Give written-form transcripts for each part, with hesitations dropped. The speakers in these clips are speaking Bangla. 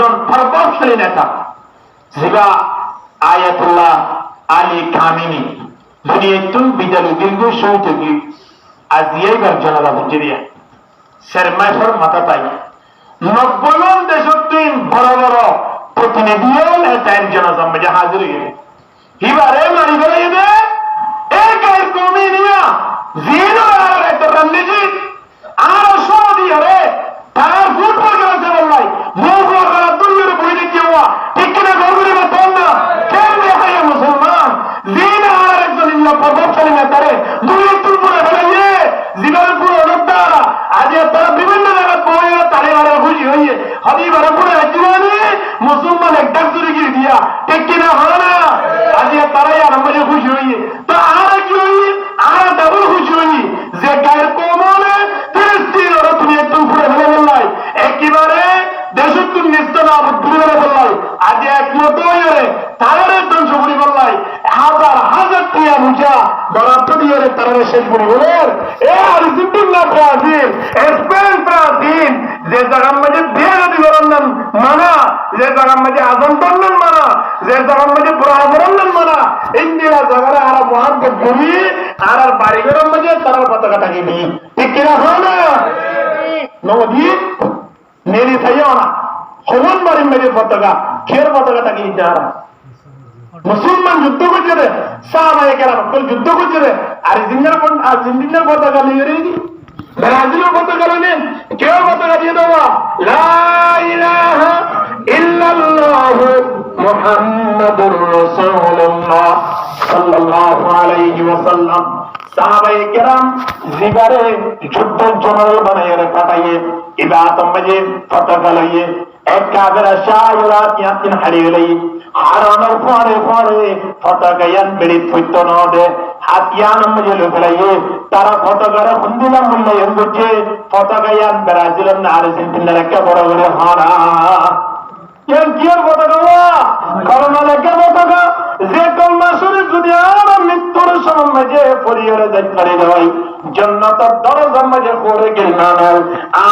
একজন প্রভাবশালী নেতা জিবা আয়াতুল্লাহ আলী খামেনি দুনিয়াতুন বিদালু দীর্ঘ সৈতকি আজিয়েবার জনালা বুঝিয়া শর্মাশর মাথা তাই 90 জন দেশত্বিন বড় বড় প্রতিনিধিও নেতার জনসম মধ্যে হাজির হয়ে হিবারে মারি গেলে এক এক কমি নিয়া জিরো আর একটা রান্নিজি আর সৌদি আরে তার ফুটবল খেলতে বললাই মুখর করা দুনিয়ার বইতে কি হওয়া ঠিক কিনা গরগুরি বলতাম না কেমনে হয় মুসলমান জিন আর একজন ইল্লা প্রভাবশালী নেতারে দুনিয়ার তুলপুরে ফেলাইয়ে জীবনের পুরো লোকদারা আজ তারা বিভিন্ন জায়গায় বই তারে আর খুশি হইয়ে হদিবারে পুরো জীবনে মুসলমান একটা জুড়ে গিয়ে দিয়া ঠিক কিনা হয় না আজ তারাই আর আমাদের খুশি হইয়ে তো আর কি হইয়ে আর ডাবল খুশি হইয়ে যে গায়ের কোমলে ফিলিস্তিন ওরা তুমি একটু ঘুরে ফেলে বললাই একেবারে দেশত্তুর নিস্তনা ঘুরে ফেলে বললাই আজ একমত হয়ে তারারে ধ্বংস করি বললাই হাজার হাজার টিয়া বুঝা বরাদ্দ দিয়ে তারারে শেষ করি বলেন এ আর্জেন্টিনা ব্রাজিল স্পেন ব্রাজিল যে জায়গার মধ্যে দিয়ে যদি বললেন মানা যে জায়গার মধ্যে আজম বললেন মানা যে জায়গার মধ্যে বুড়া বললেন মানা ইন্দিরা জায়গায় আর মহাব্বত করি আর বাড়িঘরের মধ্যে তারার পতাকাটাকে নিই ঠিক কিনা হয় না নদী নেলি থাইও না হমন বাড়ির মেয়ের পতাকা খের পতাকাটাকে নিতে আর মুসলমান যুদ্ধ করছে রে সাহাবায়ে কেরাম যুদ্ধ করছে রে আর্জেন্টিনার পতাকা নিয়ে রেখি ব্রাজিলের পতাকা নেন কেউ পতাকা দিয়ে দেওয়া লা ইলাহা ইল্লাল্লাহু মুহাম্মাদুর রাসূলুল্লাহ সাল্লাল্লাহু আলাইহি ওয়াসাল্লাম সাহাবায়ে কেরাম জিবারে যুদ্ধের জনরল বানাইয়ে পাঠাইয়ে ইবাদত মধ্যে পতাকা লইয়ে এক কাফেরা শাহরা ইয়াতিন হারিয়ে লই হারানোর পরে পরে পতাকায়ান বেড়ি থইত নদে হাতিয়ান মধ্যে লইয়ে তারা পতাকারা বন্দিলাম মূল্যায়ন করছে পতাকায়ান ব্রাজিল না আর্জেন্টিনার একটা বড় বড় হারা কিয়ার পতাকা করোনা লেখা পতাকা যে কলমা শরীফ যদি আর মৃত্যুর সময় মাঝে পরিয়ারে দেখতে যাই জান্নাতের দরজার মাঝে পড়ে গেল না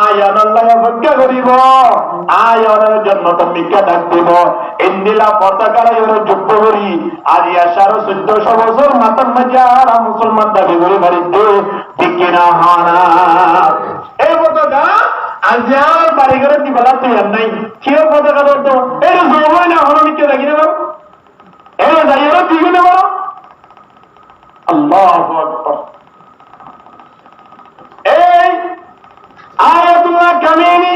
আয়ান আল্লাহ অপেক্ষা করিব আয়ানের জান্নাত মিকা ডাক দিব ইন্দিলা পতাকার এর যুদ্ধ করি আজ আসার 1400 বছর মাতার মাঝে আর মুসলমান দাবি করে বাড়িতে ঠিক কিনা হানা এই পতাকা আজ আর বাড়ি ঘরে দিবেলা তৈরি নাই কেউ পতাকা ধরতো এই সময় না হলো মিকে দেখি নেব এই যাইও দিকে নেব আল্লাহু আকবার এই আয়াতুল্লাহ কামিনী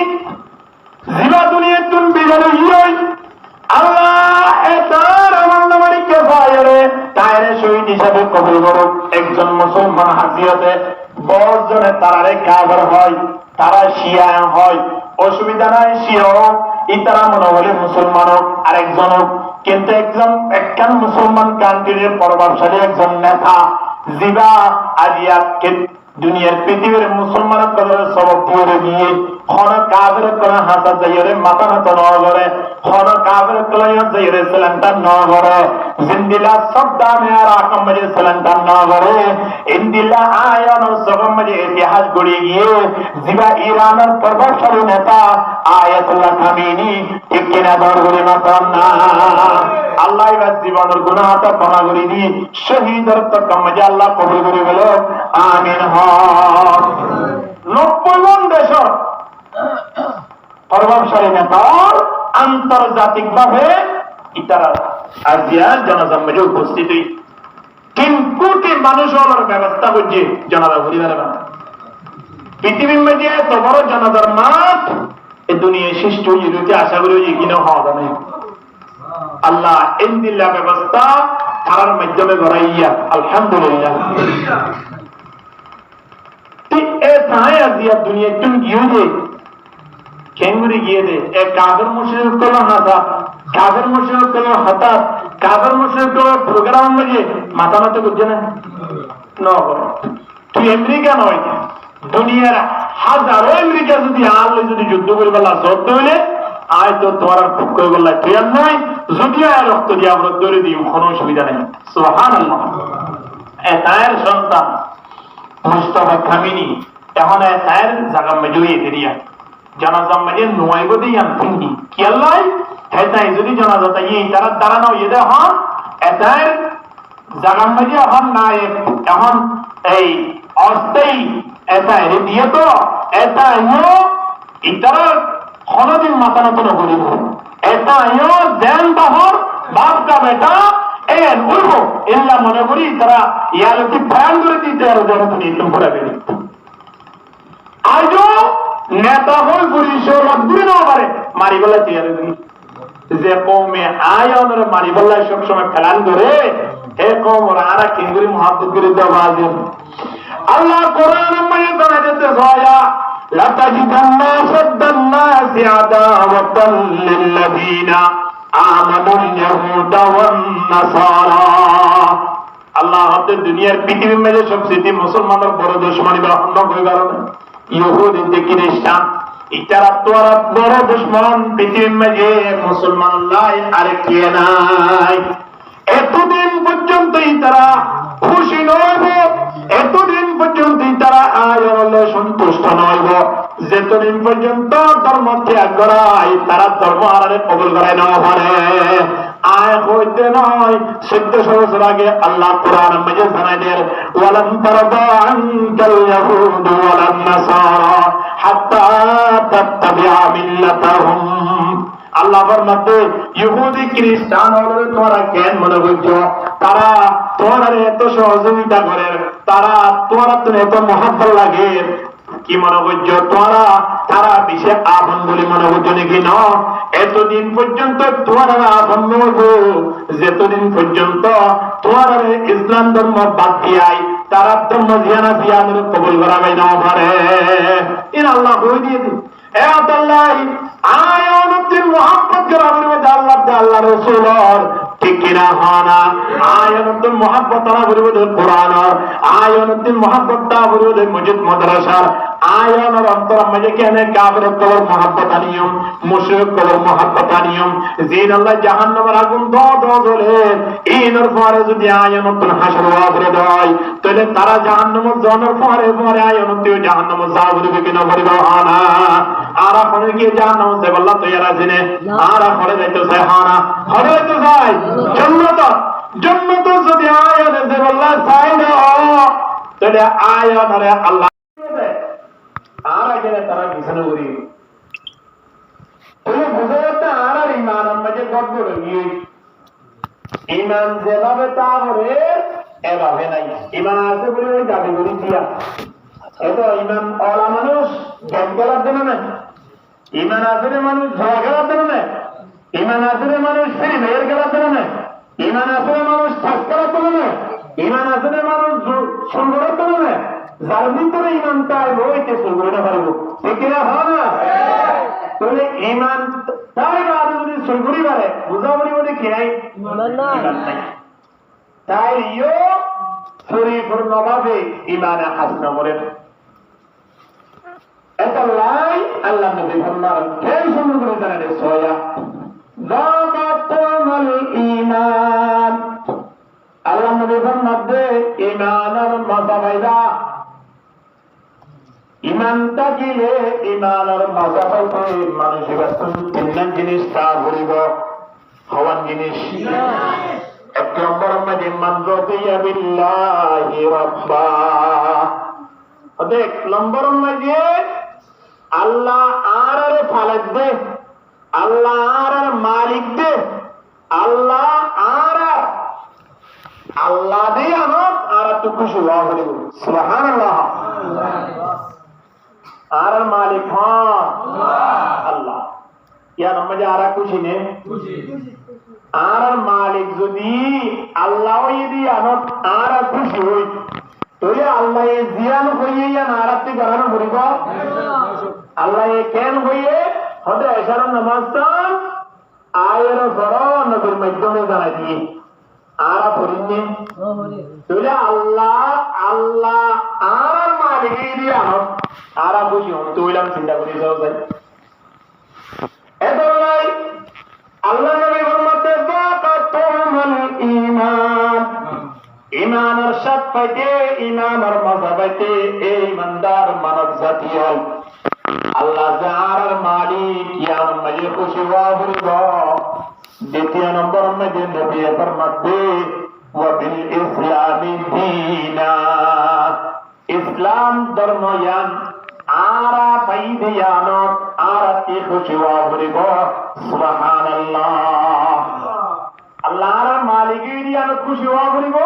জিবা দুনিয়াতুন বিজালিয়ই আল্লাহ এতার আমার নামারি কেফায়রে তাইরে শহীদ হিসাবে কবুল করুক একজন মুসলমান হাসিয়তে 10 জনে তারারে কাফের হয় তারা শিয়া হয় অসুবিধা নাই শিয়া হোক ইতারা মনে হলে মুসলমান হোক আরেকজন হোক কিন্তু একজন মুসলমান কান্ট্রির প্রভাবশালী একজন নেতা জিবা আজিয়াকে দুনিয়ার পৃথিবীর মুসলমান কদরের সবক দিয়ে গিয়ে খন কাবের কোন হাসা যাইরে মাথা নত ন করে খন কাবের কোন যাইরে সালামটা ন করে জিন্দিলা সবদানে আর আকমরে সালামটা ন করে ইন্দিলা আয়ান সগমরে ইতিহাস গড়িয়ে গিয়ে জিবা ইরানের প্রভাবশালী নেতা আয়াতুল্লাহ খামেনি ঠিক কিনা দরগরে মাতাম না আল্লাহ এবার জীবনের গুনাহটা ক্ষমা করে দি শহীদের তো কমজা আল্লাহ কবুল করে গেল আমিন হক 90 জন দেশের প্রভাবশালী নেতা আন্তর্জাতিক ভাবে ইতারা আজিয়া জনসম্মেলনে উপস্থিত হই 3 কোটি মানুষ হওয়ার ব্যবস্থা করছে জনতা পরিবারের পৃথিবীর মধ্যে এত বড় জনতার মাঠ এই দুনিয়ায় সৃষ্টি হইতে আশা করি কিনা হওয়া যাবে আল্লাহ ইন্দিল্লা ব্যবস্থা তার মাধ্যমে গড়াইয়া আলহামদুলিল্লাহ ঠিক এ তাই আজিয়া দুনিয়া তুমি গিয়ে দে কেঙ্গুরি গিয়ে দে এ কাগর মুশরিক কোন হাতা কাগর মুশরিক কোন হাতা কাগর মুশরিক কোন প্রোগ্রাম মধ্যে মাথা মাথা করছে না তুই আমেরিকা নয় দুনিয়ার হাজারো আমেরিকা যদি আনলে যদি যুদ্ধ করে বলা সত্য হইলে আয় তো তোমার খুব করে বললা তুই আর নয় যদি আয় রক্ত দিয়ে আমরা দৌড়ে দিই কোনো অসুবিধা নেই সুবহানাল্লাহ তায়ের সন্তান মুস্তাফা খামিনি এখন তায়ের জায়গা মেজুয়ে দিয়া জানাজা মানে নয় বদি ইয়ান্তি কি আল্লাহ হেতাই যদি জানাজা তাই তারা দাঁড়ানো ইদা হন এটার জাগাম মাঝে এখন নাই এখন এই অস্থায়ী এটা এর দিয়ে তো এটা ইতারা কোনদিন মাথা নত নকরিব এটা জেন বাহর বাপকা বেটা এন উড়বো এল্লা মনে করি তারা ইয়ালতি বয়ান করে দিতে আর জনগণ ইসলাম করাবে আজও নেতা হয়ে পরিষদ দূরে না পারে মারিবেলা চেয়ারে যে কৌমে আয়নের মারিবেলা সবসময় ফেলান ধরে হে কৌম আরা কিঙ্গুরি মহাব্বত করে দেওয়া আল্লাহ কোরআন মাঝে জানা যেতে ছয়া লাতাজিদান্না সাদ্দান্নাসি আদাওয়াতাল লিল্লাযিনা আমানুল ইয়াহুদা ওয়ান নাসারা আল্লাহ হতে দুনিয়ার পৃথিবীর মধ্যে সবচেয়ে মুসলমানের বড় দুশমনী বা অন্য কই কারণে ইহুদি থেকে খ্রিস্টান ইতারা তোরা বড় দুশমন পৃথিবীর মধ্যে মুসলমান নাই আর কে নাই এতদিন পর্যন্ত তারা খুশি নইব এতদিন পর্যন্ত তারা আয়লে সন্তুষ্ট নইব যেতদিন পর্যন্ত ধর্ম ত্যাগ করায় তারা ধর্ম হারারে কবুল করে না পারে আয় হইতে নয় 1400 বছর আগে আল্লাহ কোরআন মাঝে জানাই দেন ওয়ালান তারদা আনকাল ইয়াহুদ ওয়ালান নাসারা হাত্তা তাত্তাবিআ মিল্লাতাহুম আল্লাহ ফরমাতে ইহুদি খ্রিস্টান হলে তোমরা কেন মনে করছো তারা তোমার এত সহযোগিতা করে তারা তোমার এত মহব্বত লাগে কি মনে করছো তারা বিশেষ আপন বলে মনে করছো নাকি না এতদিন পর্যন্ত তোমার আপন নবো যেতদিন পর্যন্ত তোমার ইসলাম ধর্ম বাদ দিয়াই তারা ধর্ম জিয়ানা জিয়ানের কবুল করাবে না পারে এর আল্লাহ বই দিয়ে দিন এ আল্লাহ আয়ানুদ্দিন মুহাম্মদ গ্রামের মধ্যে আল্লাহ রসুলর ঠিক কিনা হানা আয়ানুদ্দিন মুহাম্মদ তারা বলবে কোরআন আয়ানুদ্দিন মুহাম্মদ তা বলবে মসজিদ মাদ্রাসার আয়ানের অন্তর মাঝে কেন কাফের কবর মুহাম্মদ আনিয়ম মুশরিক কবর মুহাম্মদ আনিয়ম জিন আল্লাহ জাহান্নামের আগুন জ্বলে ইনর পরে যদি আয়ানুদ্দিন হাসর ওয়াবরে দেয় তাহলে তারা জাহান্নামের জনের পরে আয়ানুদ্দিন জাহান্নামে যাবে কিনা বলবে হানা আর এখন কি জাহান্নামে যাবে আল্লাহ তৈয়ার আছেন আর হরে যাইতে চায় হানা হরে যাইতে চায় জন্নত যদি আয়ানে যাবে আল্লাহ চায় না তাহলে আয়ানরে আল্লাহ আর আগে তারা বিছানা করি তুমি বুঝে যাচ্ছে আর ইমান আমাকে গর্ব রয়ে ইমান যেভাবে তাহলে এভাবে নাই ইমান আছে বলে ওই দাবি করি দিয়া এত ইমান ওলা মানুষ জ্ঞান করার জন্য না ইমান আসলে মানুষ ঝড় খেলার জন্য না ইমান আসলে মানুষ ফিরি মেয়ের খেলার জন্য না ইমান আসলে মানুষ ঠাস করার জন্য না ইমান আসলে মানুষ সুর করার জন্য না যার ভিতরে ইমানটা রয়েছে সুর করে না পারবো ঠিক কিনা হয় না তাহলে ইমান তাই বাদ যদি সুর করি পারে বুঝাবুঝি বলে কি নাই ইমান নাই তাই পরিপূর্ণভাবে ইমানে হাসনা করেন এটা লাই আল্লাহ নবী ফরমান কেন সুন্দর করে জানেন সোয়া যাকাতুল ঈমান আল্লাহ নবী ফরমান দে ঈমানের মাসাবাইদা ঈমানটা গিলে ঈমানের মাসাবাইতে মানুষের তিন জিনিস তা বলিব হওয়ান জিনিস এক নম্বর মধ্যে মান রাদিয়া বিল্লাহি রাব্বা দেখ নম্বর মধ্যে আল্লাহ আর ফালাক দে আল্লাহ আর মালিক দে আল্লাহ আর আল্লাহ দে আমার আর একটু খুশি হওয়া হলে সুবহানাল্লাহ আর মালিক হ্যাঁ আল্লাহ ইয়ার মধ্যে আর খুশি নে আর মালিক যদি আল্লাহ যদি আমার আর খুশি হই তাহলে আল্লাহ জিয়ান হইয়ে নারাতে গান করিব আল্লাহ কেন হইয়ে হতে এশার নামাজটা আয়ের বড় নবীর মাধ্যমে জানাই দিয়ে আর পড়িনি তাহলে আল্লাহ আল্লাহ আর মালিক দিয়ে আনন্দ আর বুঝি হন তৈলাম চিন্তা করি যাও যাই এত নাই আল্লাহ নবী ফরমাতে যাকাতুল ঈমান ঈমানের সাথ পাইতে ঈমানের মজা পাইতে এই ইমানদার মানব জাতি আল্লাহ যে আর মালিক ইয়ার মাঝে খুশি হওয়া বলিব দ্বিতীয় নম্বর মধ্যে নবী ফরমাতে ওয়াবিল ইসলামি দীনা ইসলাম ধর্ম ইয়ান আরা পাইদিয়ানত আরাতি খুশি হওয়া বলিব সুবহানাল্লাহ আল্লাহর মালিকের ইয়ানত খুশি হওয়া বলিব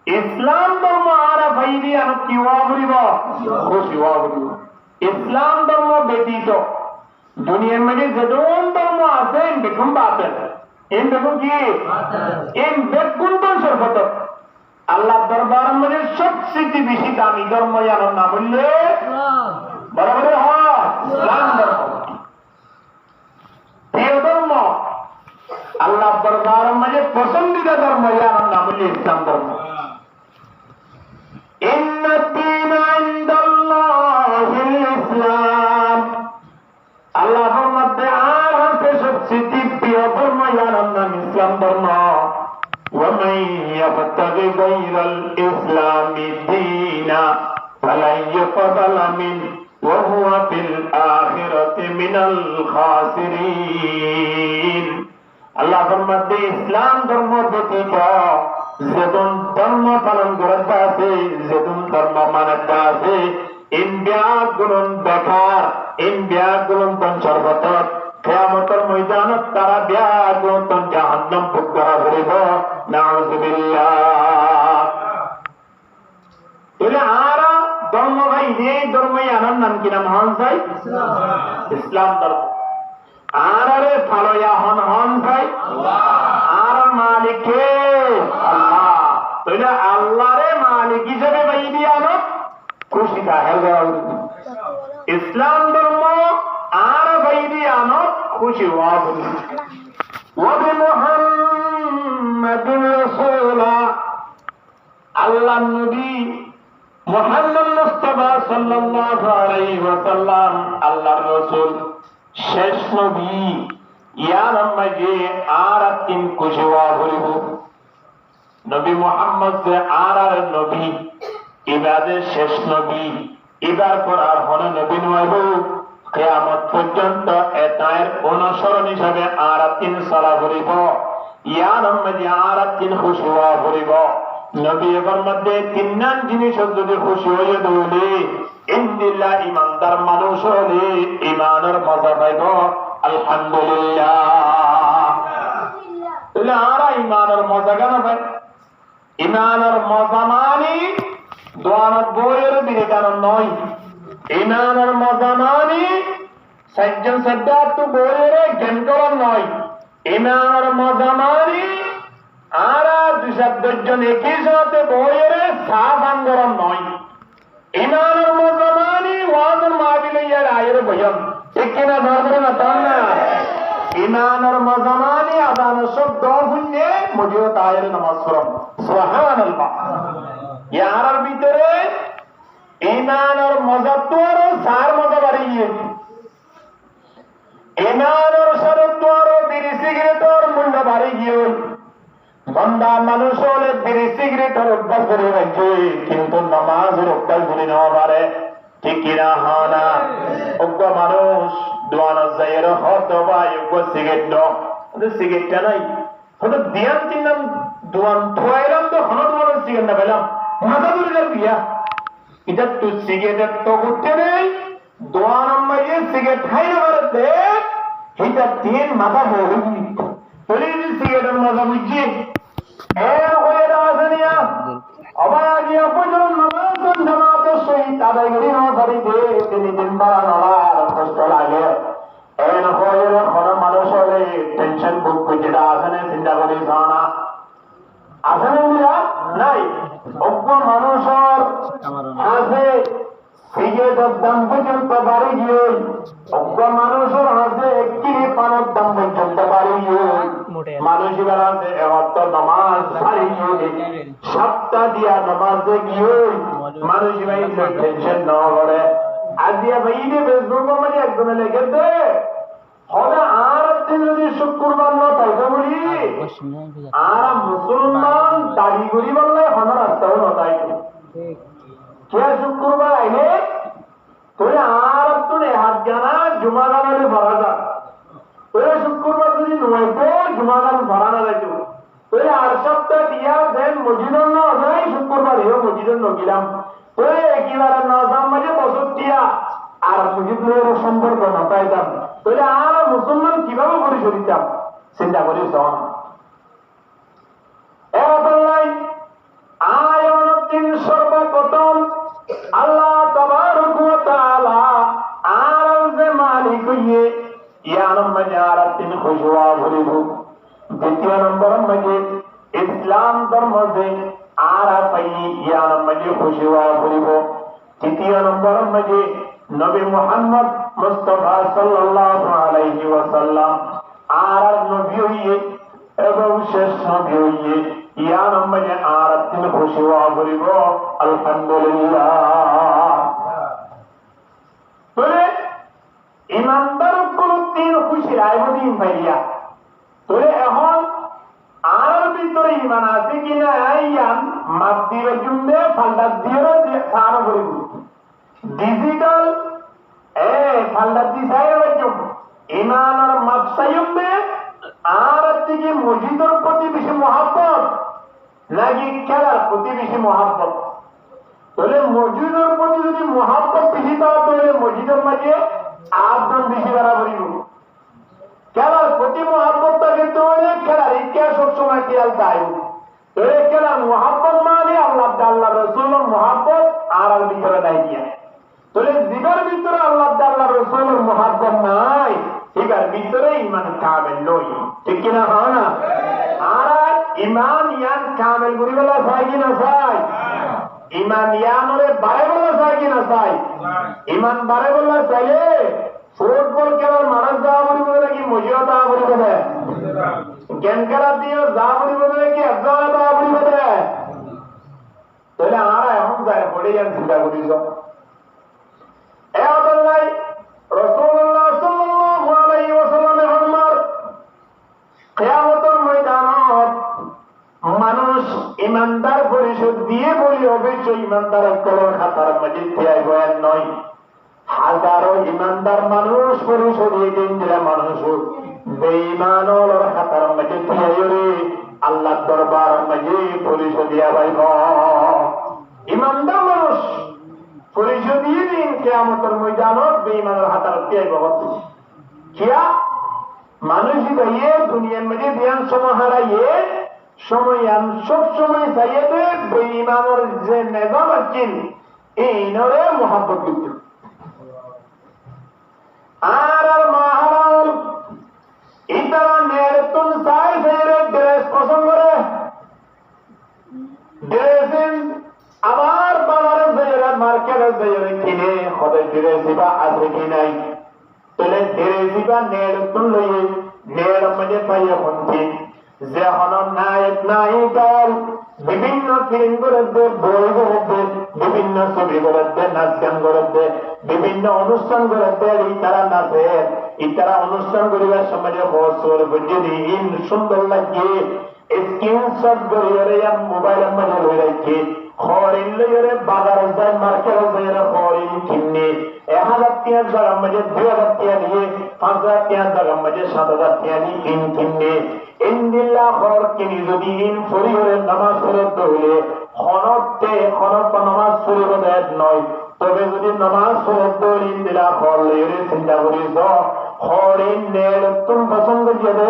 ইসলাম ধর্ম আরা পাইদিয়ানত কি হওয়া বলিব খুশি হওয়া বলিব ইসলাম ধর্ম ব্যতীত দুনিয়ার মধ্যে যেমন ধর্ম আছে বেগুন বাতেন এম বেগুন কি এম বেগুন তো সর্বত আল্লাহ দরবারের মধ্যে সবচেয়ে বেশি দামি ধর্ম জানো না বললে বরাবর হয় ইসলাম ধর্ম প্রিয় ধর্ম আল্লাহ দরবারের মধ্যে পছন্দিদা ধর্ম জানো না বললে ইসলাম ধর্ম ইসলাম আল্লাহর মধ্যে আর আছে সবচেয়ে প্রিয় ধর্ম জানার নাম ইসলাম ধর্ম ومن يبتغي غير الإسلام دينا فلن يقبل منه وهو في الآخرة من الخاسرين আল্লাহর মধ্যে ইসলাম ধর্ম ব্যতীত যেদন ধর্ম পালন করতে আছে যেদন ধর্ম মানতে আছে ইন্ডিয়াগুলন বেকার ইন্ডিয়াগুলন সর্বত কিয়ামতের ময়দানত তারা বিয়াগুলন জাহান্নাম ভোগ করা হইব নাউযুবিল্লাহ তাহলে আরা ধর্ম ভাই এই ধর্মই আনার নাম কি নাম হন চাই ইসলাম ধর্ম আরে ফালয়া হন হন চাই আর মালিকে আল্লাহ তাহলে আল্লাহরে মালিক হিসেবে বাইদি আনো খুশি থাকে ইসলাম ধর্ম আর বাইদি আনো খুশি হওয়া বলি ওয়াবি মুহাম্মাদিন রাসূলা আল্লাহ নবী মুহাম্মদ মুস্তাফা সাল্লাল্লাহু আলাইহি ওয়াসাল্লাম আল্লাহর রাসূল শেষ নবী ইয়ার মাঝে আর তিন খুশি হওয়া বলিব নবী মুহাম্মদ যে আর নবী ইবাদের শেষ নবী এবার পর আর হন নবী নয় কিয়ামত পর্যন্ত এটার অনুসরণ হিসাবে আর তিন সালা করিব ইয়ার মধ্যে আর তিন খুশি হওয়া করিব নবী এবার মধ্যে তিন নাম জিনিস যদি খুশি হয়ে দৌড়ে ইনদিল্লাহ ইমানদার মানুষ হলে ইমানের মজা পাইব আলহামদুলিল্লাহ তাহলে আরা ইমানের মজা কেন পাই ইমানের মজা মানি দোয়ানত বইয়ের বিবেকানন্দ নয় ইমানের মজা মানি সজ্জন সদ্দাত বইয়ের জ্ঞান করার নয় ইমানের মজা মানি আরা দুজন একই সাথে বইয়ের সাফ আন্দোলন নয় ইমানের মজা মানি ওয়াজের মাহফিলে ইয়ার আয়ের বয়ান ঠিক কিনা ধরবে না তার না ইমানের মজা মানি আদান শব্দ শুনে মজিয়ত আয়ের নামাজ পড়ম সুবহানাল্লাহ ইয়ার ভিতরে ইমানের মজা তো আরো সার মজা বাড়ি গিয়ে ইমানের শরত তো আরো বিড়ি সিগারেটের মূল্য বাড়ি গিয়ে বন্দা মানুষ হলে বিড়ি সিগারেটের অভ্যাস করে রাখছে কিন্তু নামাজের অভ্যাস করে নেওয়া পারে ঠিক কিনা হয় না অজ্ঞ মানুষ দোয়ান যাইয়ের হতো বা অজ্ঞ সিগারেট সিগারেটটা নাই হয়তো দিয়ান চিনলাম দোয়ান থুয়াইলাম তো হন তোমার সিগারেট না পেলাম মাথা ধরে যার বিয়া এটা তুই সিগারেটের তো করতে নেই দোয়ান আম্মাইয়ে সিগারেট খাই না পারতে এটা তিন মাথা বড় তোলে সিগারেটের মজা বুঝছি এর হয়ে আছে নিয়া অবাগিয়া পর্যন্ত নামাজ জামাতের সহিত আদায় করি না বাড়িতে তিনি দিনবার নড়ার কষ্ট লাগে এর হয়ে কোনো মানুষ হলে টেনশন বুক যেটা আসনে চিন্তা করি না আসনে নাই অজ্ঞ মানুষের হাসে সিগারেটের দাম পর্যন্ত বাড়ি গিয়ে অজ্ঞ মানুষের হাসে একটি পানের দাম পর্যন্ত বাড়ি গিয়ে মানুষ এবার আছে এত নামাজ বাড়ি গিয়ে সপ্তাহ দিয়া নামাজে গিয়ে মানুষ ভাই টেনশন না করে আজিয়া ভাই ফেসবুক মানে একদমে লেগে দে হবে আর দিন যদি শুক্রবার না পাইতে বলি আর মুসলমান দাবি করি বললে হন রাস্তাও নতাই কে শুক্রবার আইলে তুই আর তুমি হাত জুমা গানে ভরা যায় ওই শুক্রবার যদি নয়তো জুমা গান ভরা না যাইত ওই 8 সপ্তাহ দিয়া দেন মসজিদের ন যায় শুক্রবার এও মসজিদের নগিলাম ওই একেবারে নজাম মাঝে বছর দিয়া আর মসজিদের সম্পর্ক না পাইতাম তাহলে আর মুসলমান কিভাবে পরিচয় দিতাম চিন্তা করি শোন আয়ন সর্বপ্রথম আল্লাহ তাবারক ওয়া তাআলা আর যে মালিক হইয়ে ইয়ানম মানে আর তিন খুশওয়া ভরিব দ্বিতীয় নম্বর মানে ইসলাম ধর্ম যে আর পাই ইয়ানম মানে খুশওয়া ভরিব তৃতীয় নম্বর মানে নবী মুহাম্মদ মুস্তাফা সাল্লাল্লাহু আলাইহি ওয়াসাল্লাম আর নবী হইয়ে এবং শেষ নবী হইয়ে ইয়ানম মানে আর তিন খুশওয়া ভরিব আলহামদুলিল্লাহ বলে ইমানদার কোন তিন খুশি রায়দিন ভাইয়া তোরে এখন আর ভিতরে ইমান আছে কিনা ইয়ান মাপ দিয়ে জুমবে ফালদা দিয়ে সারা করিব ডিজিটাল ফালদা দিয়ে সারা জুম ইমান আর মাপ সাইমবে আর থেকে মসজিদের প্রতি বেশি মহব্বত নাকি খেলার প্রতি বেশি মহব্বত তাহলে মসজিদের প্রতি যদি মহব্বত বেশি পাওয়া তাহলে মসজিদের মাঝে আটজন বেশি বাড়াবাড়ি খেলার প্রতি মহাব্বতটা কিন্তু খেলার ইতিহাস সবসময় খেয়াল চাই খেলার মহাব্বত মানে আল্লাহ আল্লাহ রসুলের মহাব্বত আর ভিতরে নাই দিয়া তাহলে জীবের ভিতরে আল্লাহ আল্লাহ রসুলের মহাব্বত নাই এটার ভিতরে ইমান কামেল নই ঠিক কিনা হয় না আর ইমান ইয়ান কামেল করি বেলা চাই কিনা চাই ইমান ইয়ানরে বাড়ে বেলা চাই কিনা চাই ইমান বাড়ে বেলা চাইলে ফুটবল খেলার মানুষ যাওয়া পড়িব নাকি মজিও যাওয়া পড়িব দেয় গেম খেলার দিয়ে যাওয়া পড়িব নাকি একজন যাওয়া পড়িব দেয় তাহলে আর এখন যায় পড়ে যান চিন্তা করিস রাসূলুল্লাহ সাল্লাল্লাহু আলাইহি ওয়াসাল্লামের ফরমান কিয়ামতের ময়দানত মানুষ ইমানদার পরিশোধ দিয়ে বলি অবশ্যই ইমানদার কলর খাতার মাঝে দেয় বয়ান নয় হাজারো ইমানদার মানুষ পরিশোধে দিন দিলে মানুষ বেঈমানর হাতার মাঝে দিয়ে আল্লাহ দরবার মাঝে পরিশোধিয়া পাইব ইমানদার মানুষ পরিশোধিয়ে দিন কিয়ামতের ময়দানত বেঈমানের হাতার দিয়ে পাইব কিয়া মানুষই ভাইয়ে দুনিয়ার মাঝে ধ্যান সময় হারাইয়ে সময়ান সব সময় চাইয়ে দে বেঈমানের যে নিজাম আছেন এই নরে মহব্বত করতে আর মহারাল ইতারা নেরতুন সাই ফেরে ড্রেস পছন্দ করে ড্রেসিং আবার বাজারে যাইরা মার্কেটে যাইরা কিনে খদে ড্রেসিবা আছে কি নাই তাহলে ড্রেসিবা নেরতুন লইয়ে নের মধ্যে পাইয়া হন্তি যে হন নায়ক নায়িকার বিভিন্ন ফিল্ম করতে বই করতে বিভিন্ন ছবি করতে নাচ গান করতে বিভিন্ন অনুষ্ঠান করতে ইতারা নাচে ইতারা অনুষ্ঠান করিবার সময় বছর যদি ইন সুন্দর লাগিয়ে স্ক্রিনশট করিয়ে মোবাইলের মধ্যে লই রাখি খরিন লইরে বাজার যায় মার্কেট যায় খরিন কিনে 1000 টাকা জায়গার মধ্যে 2000 টাকা নিয়ে 5000 টাকা জায়গার মধ্যে 7000 টাকা নিয়ে কিনে ইনদিল্লাহ খর কিনি যদি ইন ফরিহরে নামাজ পড়তে হইলে খনত নামাজ পড়িব নয় তবে যদি নামাজ পড়তে ইনদিল্লাহ খর লইরে চিন্তা করিস খরিন নেল তুম পছন্দ করে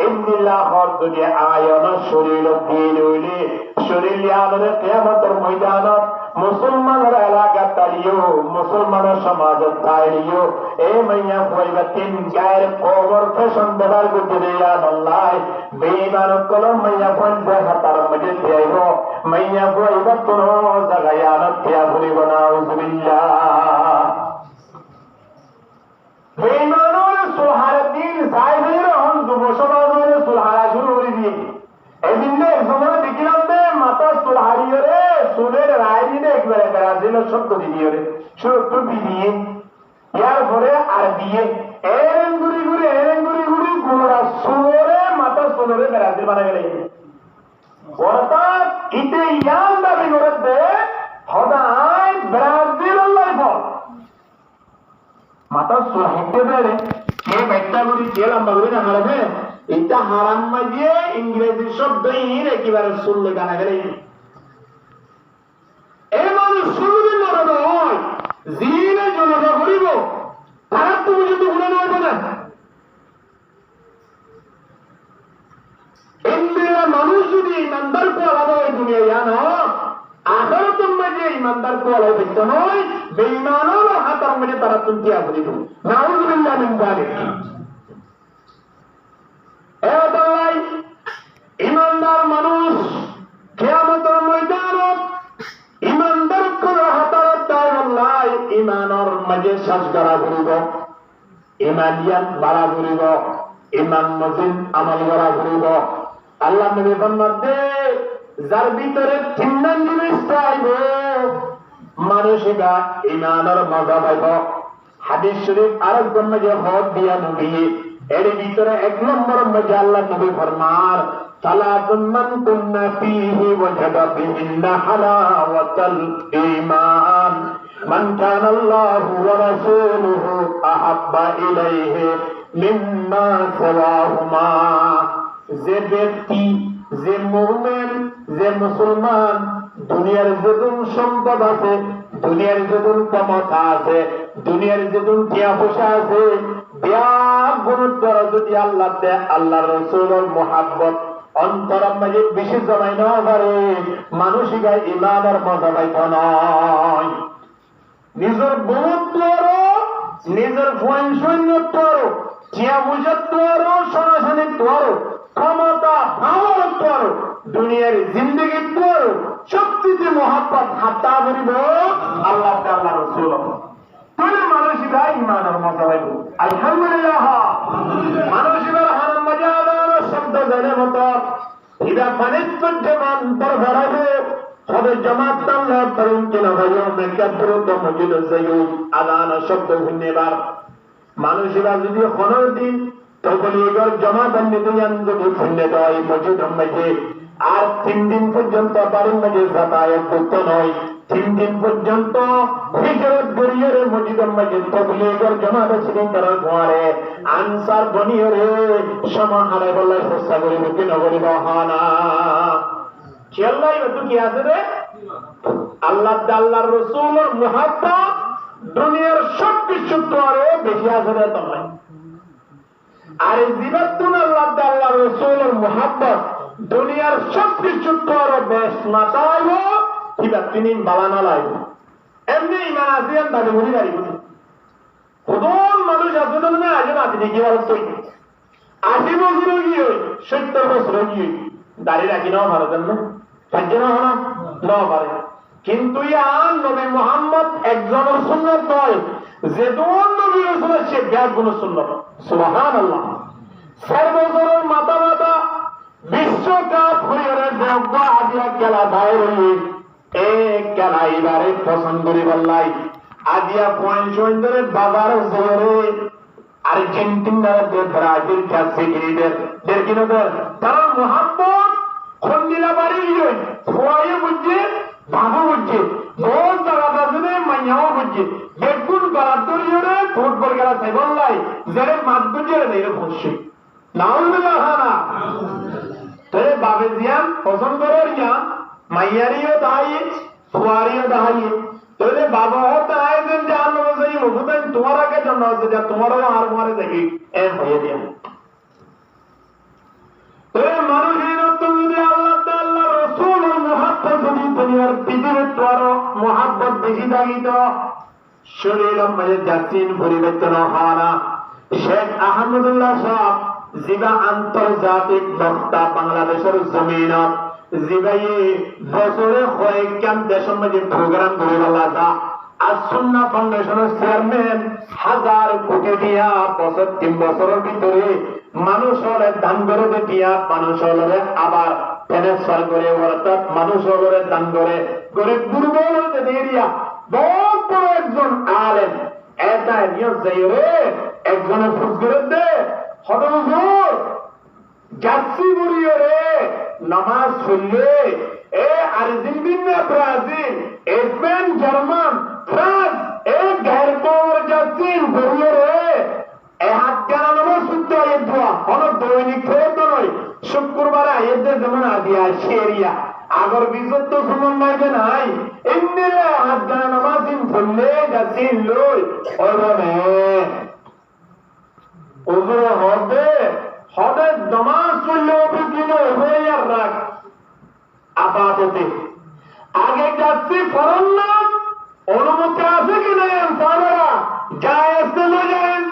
ইনদিল্লাহ খর যদি আয়ন শরীর দিয়ে লইলে শরীর আমাদের কিয়ামতের ময়দানত মুসলমানের এলাকা তাড়িও মুসলমানের সমাজ তাড়িও এ মাইয়া কইবা তিন গায়ের কবর ফ্যাশন দেবার করতে দেয়া আল্লাহ বেঈমান কলম মাইয়া পঞ্চা হাতার মধ্যে দেইব মাইয়া কইবা কোন জায়গায় আনতিয়া ভুলিব না আউযুবিল্লাহ বেঈমানের সুলহার দিন সাইদের হন যুব সমাজের সুলহারা শুরু করে দিয়ে এদিন একজনের দেখিলাম মাথা সুলহারিও রে সুলের রায় দিনে একবারে ব্রাজিলের শব্দ দিয়ে রে টুপি দিয়ে ইয়ার পরে আর দিয়ে এরেন গুড়ি গুড়ি গুড়া সুরে মাথা সুলরে ব্রাজিল বানা গেলে অর্থাৎ ইতে ইয়ান দাবি করতে হদায় ব্রাজিল আল্লাহ মাথা সুলহিতে চিন্তা করি গেলাম বাবুরি না হারামে এটা হারাম মাঝিয়ে ইংরেজি শব্দ ইন একেবারে শুনলে গানা গেলে এই মানুষ শুনলে নরম হয় জিনে জনতা করিব তারা তো পর্যন্ত গুণে নয় না ইন্দ্রিয়া মানুষ যদি ইমানদার কোয়ালা হয় দুনিয়ায় আনো আখেরাতের মাঝে ইমানদার কোয়ালা হইতে নয় বেঈমানের হাতের মাঝে তারা তুলতিয়া করিব নাউযুবিল্লাহ মিন যালিক ইমানদার মানুষ কিয়ামতের ময়দানত ইমানদার কোন হাতের তাই আল্লাহ ইমানের মাঝে শ্বাস গড়া করিব ইমানিয়াত বাড়া করিব ইমান মজিদ আমল গড়া করিব আল্লাহ নবী ফরমাতে যার ভিতরে তিনজন জিনিস পাইব মানুষেরা ইমানের মজা পাইব হাদিস শরীফ আরেকজন মাঝে হদ দিয়া নবী এর ভিতরে এক নম্বর মধ্যে আল্লাহ নবী ফরমান সালাতুন মান কুন্না ফীহি ওয়াজাদা বিহিন্না হালাওয়াতাল ঈমান মান কানা আল্লাহু ওয়া রাসূলুহু আহাব্বা ইলাইহি মিম্মা সাওয়াহুমা যে ব্যক্তি যে মুমিন যে মুসলমান দুনিয়ার যতন সম্পদ আছে দুনিয়ার যতন ক্ষমতা আছে দুনিয়ার যতন টিয়া পয়সা আছে গুরুত্ব যদি আল্লাহ দেয় আল্লাহ রসুলের মোহাব্বত অন্তরের মাঝে বেশি জমাই না পারে মানুষিকা ইমানের মজা পাইত নয় নিজের বহুত আরো নিজের সৈন্য আরো টিয়া পয়সা আরো সরাসরি আরো ক্ষমতা ভালো আরো দুনিয়ার জিন্দগি আরো সবচেয়ে মোহাব্বত হাতা করিব আল্লাহ আল্লাহ রসুল মানুষিকা ইমানের মজা পাইব আলহামদুলিল্লাহ মানুষিকার হারাম মজা আদার শব্দ জানে মতো ইদা বাণিজ্য অন্তর ভরাবে হবে জমাত আল্লাহ তরুণ কিনা ভাইও মেকাদ্রত মজিদ যাইও আদান শব্দ ধন্যবাদ মানুষিরা যদি কোনো দিন তবলিগের জমাত নিদিয়ান যদি শুনে দেয় মজিদ মাঝে আর 3 দিন পর্যন্ত বাড়ির মাঝে যাতায়াত করতে নয় 3 দিন পর্যন্ত হিজরত গড়িয়ে মসজিদের মাঝে তবলিগের জমাত ছিলেন তারা ঘরে আনসার বনিয়ে সমাহারে বলে চেষ্টা করিব কি নগরিব হানা খেয়াল্লাই তো কি আছে রে আল্লাহ আল্লাহর রাসূলের মুহাব্বত দুনিয়ার সব কিছু তো আরো বেশি আছে রে তোমার আর জীবন আল্লাহ আল্লাহর রাসূলের মুহাব্বত দুনিয়ার সব কিছু তো আরো বেশ মাতাইব কিবা তিনি বালানা লাইব এমনি ইমান আসিয়ান দাবি করি দাঁড়িয়ে কতজন মানুষ আছে তো না আজ মাতি দেখি বল তুই 80 বছর গিয়ে 70 বছর গিয়ে দাঁড়িয়ে রাখি নাও ভারতের না সাহায্য না হলো নাও পারে কিন্তু ইয়ান নবী মুহাম্মদ একজনের সুন্নাত নয় যে দোন নবী রাসূলের সে ব্যাগ গুণ সুন্নাত সুবহানাল্লাহ 4 বছরের মাথা মাথা বিশ্বকাপ হয়ে যোগ্য আজিয়া খেলা বাইরে এক খেলা এবারে পছন্দ করি বললাই আজিয়া পয়েন্ট ধরে বাবার জোরে আর্জেন্টিনার ব্রাজিল কাছে গিরিদের কিনোদের তারা মুহাম্মদ খন্দিলা বাড়ি ফোয়ায়ে বুঝছে ভাবো বুঝছে বহুত জায়গা আছে মাইয়াও বুঝছে বেগুন গলার দরিয়ে ফুটবল খেলা চাই বললাই যারে মাত বুঝে নেই খুশি নাউজুবিল্লাহ না তোরে বাবে জিয়ান পছন্দ করে ইয়ান মাইয়ারিও দাই ফোয়ারিও দাই তোরে বাবা হতে আয়োজন যে আলো যাই মুখতেন তোমার আগে জন্য যে তোমারও আর মারে দেখি এর হয়ে দিয়া তোরে মানুষের যদি আল্লাহ আল্লাহ রাসূলের মুহাব্বত যদি দুনিয়ার পৃথিবীর তোর মুহাব্বত বেশি দাগিত শরীরের মধ্যে জাতিন পরিবর্তন হয় না শেখ আহমদুল্লাহ সাহেব জিবা আন্তর্জাতিক বক্তা বাংলাদেশের জমিনত জিবাই বছরে কয়েকখান দেশের মধ্যে প্রোগ্রাম করে বলা আর সুন্নাহ ফাউন্ডেশনের চেয়ারম্যান 1000 কোটি দিয়া বছর 3 বছরের ভিতরে মানুষের দান করে দিয়া মানুষের আবার ট্রান্সফার করে অর্থাৎ মানুষের দান করে গরিব দুর্বল হতে দিয়ে দিয়া বহুত বড় একজন আলেম এটা নিয়ে যাই রে একজনের ফুসগরে দে হতজুর যাচ্ছি বলিয়ে রে নামাজ পড়লে এ Argentina Brazil Spain German France এ ঘর পর যাচ্ছি বলিয়ে রে এ হাত গানা নামাজ শুক্রবার আইতে যেমন আদিয়া শেরিয়া আগর বিজত তো সুমন মাইবে নাই এমনিলে হাত গানা নামাজিন ফুললে যাচ্ছিন লই ওইভাবে ওজুর হবে হবে নমাজ পড়লে অভিজ্ঞ হয়ে আর রাখ আপাততে আগে যাচ্ছি ফরন না অনুমতি আছে কিনা সারা জায়েজ না জায়েজ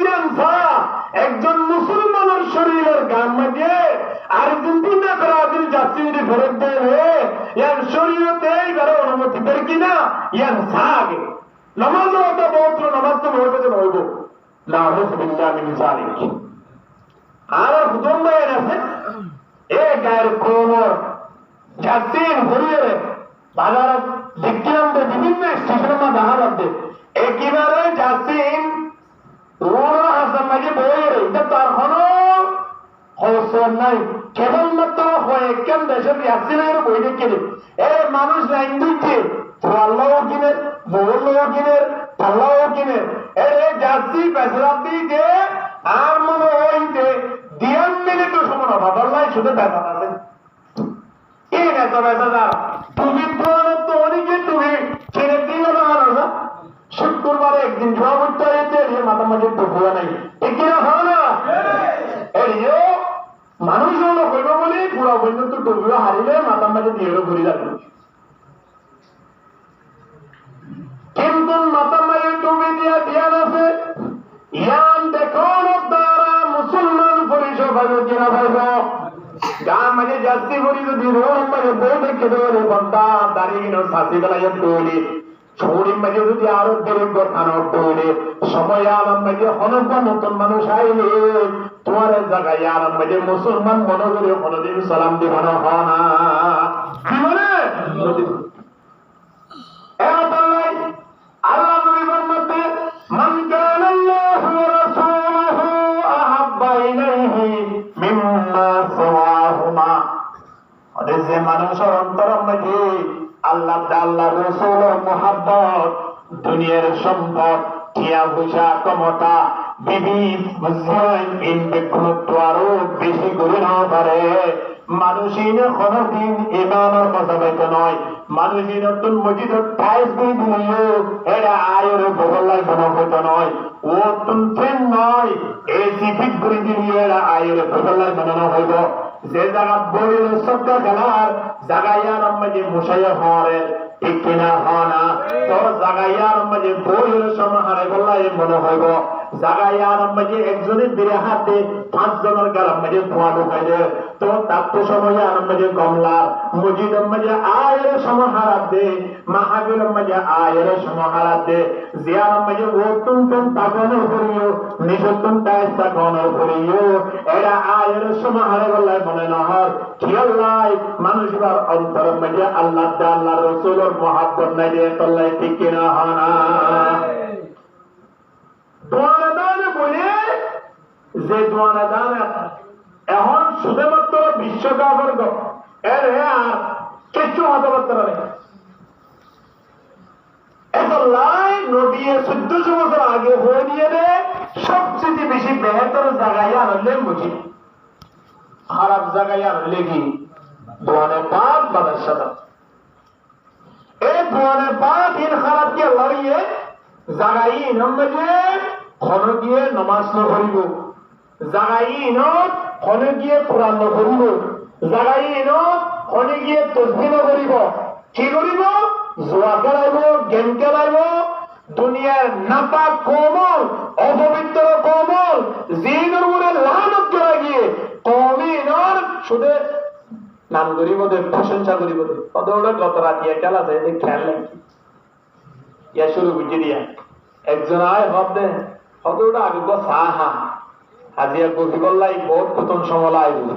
একজন মুসলমানের শরীরের গান মাঝে আর্জেন্টিনা ব্রাজিল যাচ্ছি যদি ফেরত দেবে ইয়ার শরীরতে এইবারে অনুমতি দেয় কিনা ইয়ার সাগে নামাজ হতো বহুত নামাজ তো হইতে হইব নাউযুবিল্লাহ মিন যালিক আর হুজুর ভাই আছে এ গায়ের কোমর যাচ্ছেন ঘুরিয়ে বাজার দেখলাম তো বিভিন্ন স্টেশনের মধ্যে দেখা যাচ্ছে একেবারে যাচ্ছেন ওরা হাসান মাঝে বইয়ে এটা তার হলো হওয়ার নাই কেবলমাত্র হয়ে কেন দেশের ইয়াসিনের বই দেখে এ মানুষ লাইন দিচ্ছে আল্লাহও কিনের মোগল্লাও কিনের আল্লাহও কিনের এ যাচ্ছি বেসরাত দিয়ে আর মনে হইতে দিয়ান মিনিটও সময় না বাবাল্লাই শুধু বেসাত আছে এই নেতা বেসাদার তুমি তো অনেকে তুমি ছেড়ে দিলে না শুক্রবারে একদিন জবাব উঠতে হয়েছে মাথা মাঝে ঢুকুয়া নাই ঠিক কিনা হয় না এরিও মানুষ হলো হইব বলে পুরা পর্যন্ত ডুবিও হারিলে মাথার মাঝে দিয়ে ঘুরে যাবে কিন্তু মাথার মাঝে ডুবি দিয়া ধ্যান আছে ইয়ান দেখুন দ্বারা মুসলমান পরিষদ ভাবে কিনা ভাইব গান মাঝে যাচ্ছি করি যদি রোড মাঝে বই দেখে দেবে বন্ধা দাঁড়িয়ে শাসি বেলায় ডলি ছড়ির মাঝে যদি আরো বেড়ে গোঠানো ডলে সময় আরাম মাঝে হনবা নতুন মানুষ আইলে তোমার জায়গায় আরাম মাঝে মুসলমান মনে করে কোনদিন সালাম দিব না হনা কি বলে আল্লাহ নবীর মধ্যে মান কানা আল্লাহু ওয়া রাসূলুহু আহাব্বা ইলাইহি মিম্মা সাওয়াহুমা যে মানুষের অন্তরের মধ্যে আল্লাহ আল্লাহ রাসূলের মুহাব্বত দুনিয়ার সম্পদ টিয়া পয়সা ক্ষমতা বিবি বুঝাইন ইনবেগুণত্ব আরো বেশি করে না পারে মানুষিন কোনদিন ইমানের কথা বলতে নয় মানুষিন নতুন মসজিদের টাইলস দিয়ে দিল এরা আয়ের বদলাই কোনো হতো নয় ও তুমফেন নয় এসি ফিট করে দিল এরা আয়ের বদলাই বানানো হইব যে জায়গা বইয়ের শব্দ খেলার জাগাইয়ার মাঝে মুসাইয়া হওয়ারে ঠিক কিনা হনা তো জাগাইয়ার মাঝে বইয়ের সমাহারে বললাই মনে হইব জাগাইয়ার মাঝে একজনের বেড়ে হাতে 5 জনের গালার মাঝে ধোয়া ঢুকাইলে তো তার তো সময় আর মাঝে কমলার মসজিদের মাঝে আয়ের সমাহারাত দে মাহাবীরের মাঝে আয়ের সমাহারাত দে জিয়ার মাঝে ও তুমফেন তাগনের করিও নিষত্তন টাইস তাগনের করিও এরা আয়ের সমাহারে বললাই মনে না হয় খেয়াল্লাই মানুষের অন্তরের মাঝে আল্লাহ আল্লাহ রসুলের মহাব্বত নাই দিয়ে তল্লাই ঠিক কিনা হনা দোয়ানা দানে বলে যে দোয়ানা দানে এখন শুধুমাত্র বিশ্বকাপের এর আর কিছু হতে পারতে পারে নবী 1400 বছর আগে হয়ে নিয়ে সবচেয়ে বেশি বেহতর জায়গায় আনলে বুঝি খারাপ জায়গায় আনলে কি দোয়ানে পাক বাদার সাদা এই দোয়ানে পাক ইন খারাপ কে লড়িয়ে জায়গায় নম্বরে খন গিয়ে নমাজ ন করিব জায়গায় নত খনে গিয়ে কোরআন ন করিব জায়গায় নত খনে গিয়ে তসবিহ ন করিব কি করিব জুয়া খেলাইব গেম খেলাইব দুনিয়ার নাপাক কোমল অপবিত্র কোমল জিনের উপরে লানত করে গিয়ে কমিনর শুধু নাম করিব প্রশংসা করিব ওদের গত রাতে খেলা যায় খেয়াল নাই ইয়া শুরু বুঝে দিয়া একজন আয় ভাববে ওটা আগে সাহা আজিয়া গভি বললাই বহুত প্রথম সমলা আইব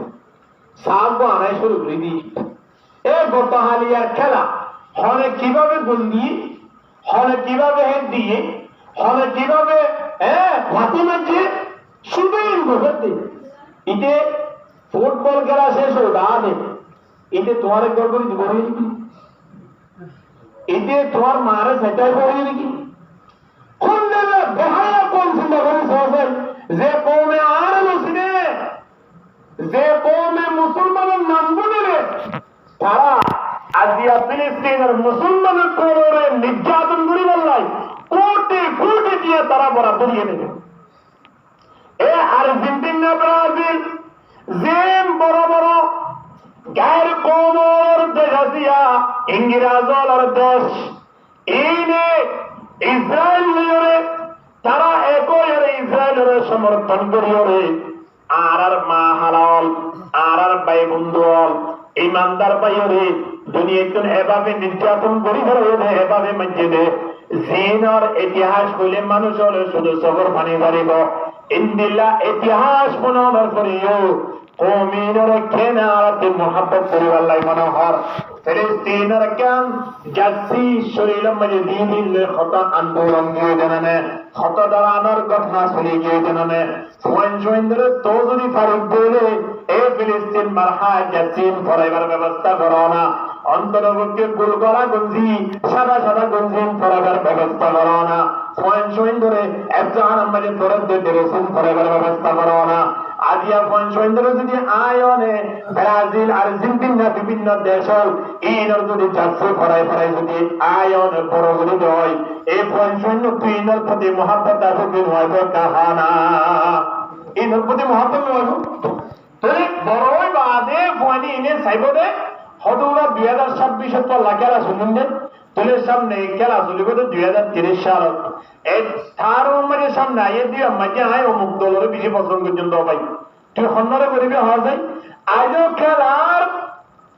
সাহায্য আনাই শুরু করে দি এ গত হালিয়ার খেলা হলে কিভাবে গোল দিয়ে হলে কিভাবে হেড দিয়ে হলে কিভাবে হাতি মারছে শুধুই গোল দিয়ে ইতে ফুটবল খেলা শেষ হলো ডানে এতে তোমার একবার করে দিব নাকি এতে তোমার মারে সেটাই বলি নাকি কোন দেবে বেহায়া কোন চিন্তা করে সহজে যে কৌমে আর মুসলিমে যে কৌমে মুসলমান ফিলিস্তিনের মুসলমানের কোরে নির্যাতন করি বললাই কোটি কোটি দিয়ে তারা বরাদ্দ দিয়ে দেবে। এ আর্জেন্টিনা, ব্রাজিল যে বড় বড় গায়ের কোমর দেশ আসিয়া ইংরাজর দেশ এইনে ইসরায়েল তারা একই ইসরায়েলের সমর্থন করিওরে আর মা হালাল আর ভাই বন্ধু ইমানদার ভাইরে দুনিয়াতে এভাবে নির্যাতন করি ধরে এভাবে মসজিদে জিনার ইতিহাস হইলে মানুষ হলে শুধু সবর পানি পারিব ইন্দিল্লা ইতিহাস মনোনর করিও কৌমিনের কেনারাতে মোহাব্বত করিবার লাই মনোহর ফিলিস্তিনের কেন জাসি শরীরের মাঝে দিলে খতা আন্দোলন গিয়ে জানানে খত দাঁড়ানোর ঘটনা চলে গিয়ে জানানে সোয়েন্দ্রে তো যদি ফারুক বলে এ ফিলিস্তিন মারহা জাসিন ফরাইবার ব্যবস্থা করো না অন্তর্ভুক্ত গুলগলা গঞ্জি সাদা সাদা গঞ্জিন ফরাইবার ব্যবস্থা করো না সোয়েন্দ্রে একজন আমাদের ফরদ ড্রেসিং ফরাইবার ব্যবস্থা করো না আদিয়া সোয়েন্দ্রে যদি আয়নে ব্রাজিল আর্জেন্টিনা বিভিন্ন দেশ এইনার যদি জাসি ফরাই ফরাই যদি আয়ন বড় বড় হয় এই সৈন্য তুইনার প্রতি মহাব্বত আছে নয় কাহানা এইনার প্রতি মহাব্বত নয় তুই বড়ই বাদে ফয়নি এনে চাইব দে হদুরা 2026 তো লাগেরা শুনুন দেন তুলের সামনে খেলা চলিব তো 2030 সাল এই তার মাঝে সামনে আইয়ে দিয়ে মাঝে আয় অমুক দলের বেশি পছন্দ পর্যন্ত ভাই তুই সন্ন্যারে করিবি হওয়া যায় আজও খেলার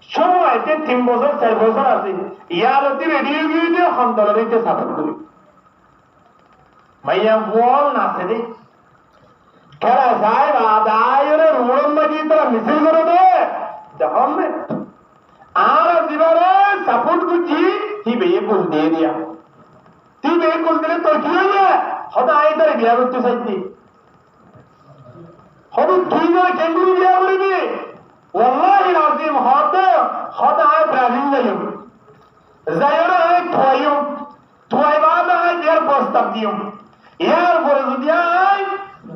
সময়তে 3 বছর 4 বছর আছে ইয়ার অতি রেডিও গিয়ে সন্তলরিতে সাপোর্ট করি মাইয়া বল নাচে দে খেলা যায় আদায়ের রুমরম বাজি তারা মিছিল করে দে দেখুন আর জীবনে সাপোর্ট করছি তুই বেয়ে কুল দিয়ে দিয়া তুই বেয়ে কুল দিলে তোর কি হইয়া হয়তো আয় তার বিয়া করতে চাইছি হয়তো তুই নয় কেন্দ্রী বিয়া করিবি ওয়াল্লাহি লাযিম হয়তো আয় ব্রাজিল যাইও যাইও আয় থইও থইবা না এর প্রস্তাব দিও এর পরে যদি আয়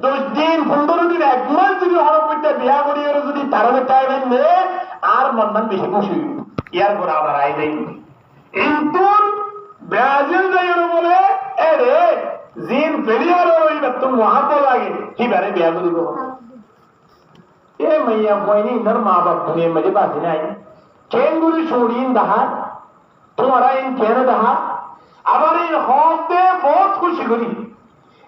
10 দিন 15 দিন এক মাস যদি হরপইতে বিয়া করিয়ে যদি তারলে টাইম নে আর মন বেশি খুশি এর পরে আবার আয় যাই কিন্তু ব্রাজিল যাইও বলে এরে জিন ফেরিয়ার ওই তো মহাতো লাগে কিবারে বিয়া করিব এ মাইয়া কইনি নর মা বাপ দুনিয়া মধ্যে বাসি নাই কেঙ্গুরি ছড়িন দাহা তোমারা ইন কেন দাহা আবার এই হতে বহুত খুশি করি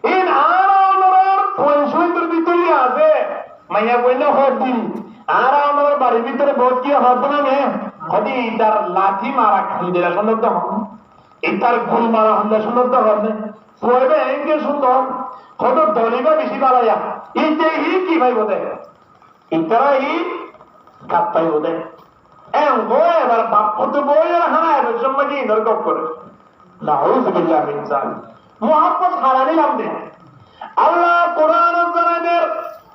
ইন আরামর পয়সের ভিতরে আছে মাইয়া কইনা হত দিন আরামর বাড়ির ভিতরে বহুত কি হত না নে হদি তার লাঠি মারা খান্দিরা সুন্দর তো এটার গুল মারা হন্দা সুন্দর তো হবে পড়বে এঙ্গে সুন্দর কত দলিবা বেশি বাড়াইয়া এই যে কি ভাই বলে ইতারাই কাপ্পাই বলে এবার বাপ তো বই আর হারায় সম্মাজি দরকার করে নাউযুবিল্লাহ মিন যালিক মুহাব্বত হারানি নামে আল্লাহ কোরআন জানাদের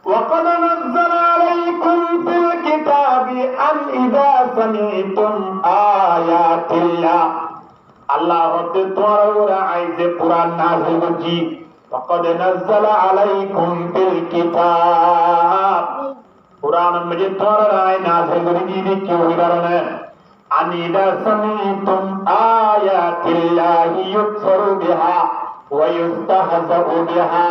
وقد نزل عليكم في الكتاب أن إذا سمعتم آيات الله الله হতে তোমার উপরে আইছে কোরআন নাযিল করছি وقد نزل عليكم في الكتاب কোরআন মধ্যে তোমার রায় নাযিল করে দিয়েছি কি কারণে আন ইদা সামিতুম আয়াতিল্লাহি ইউকফারু বিহা ওয়া ইস্তাহজাউ বিহা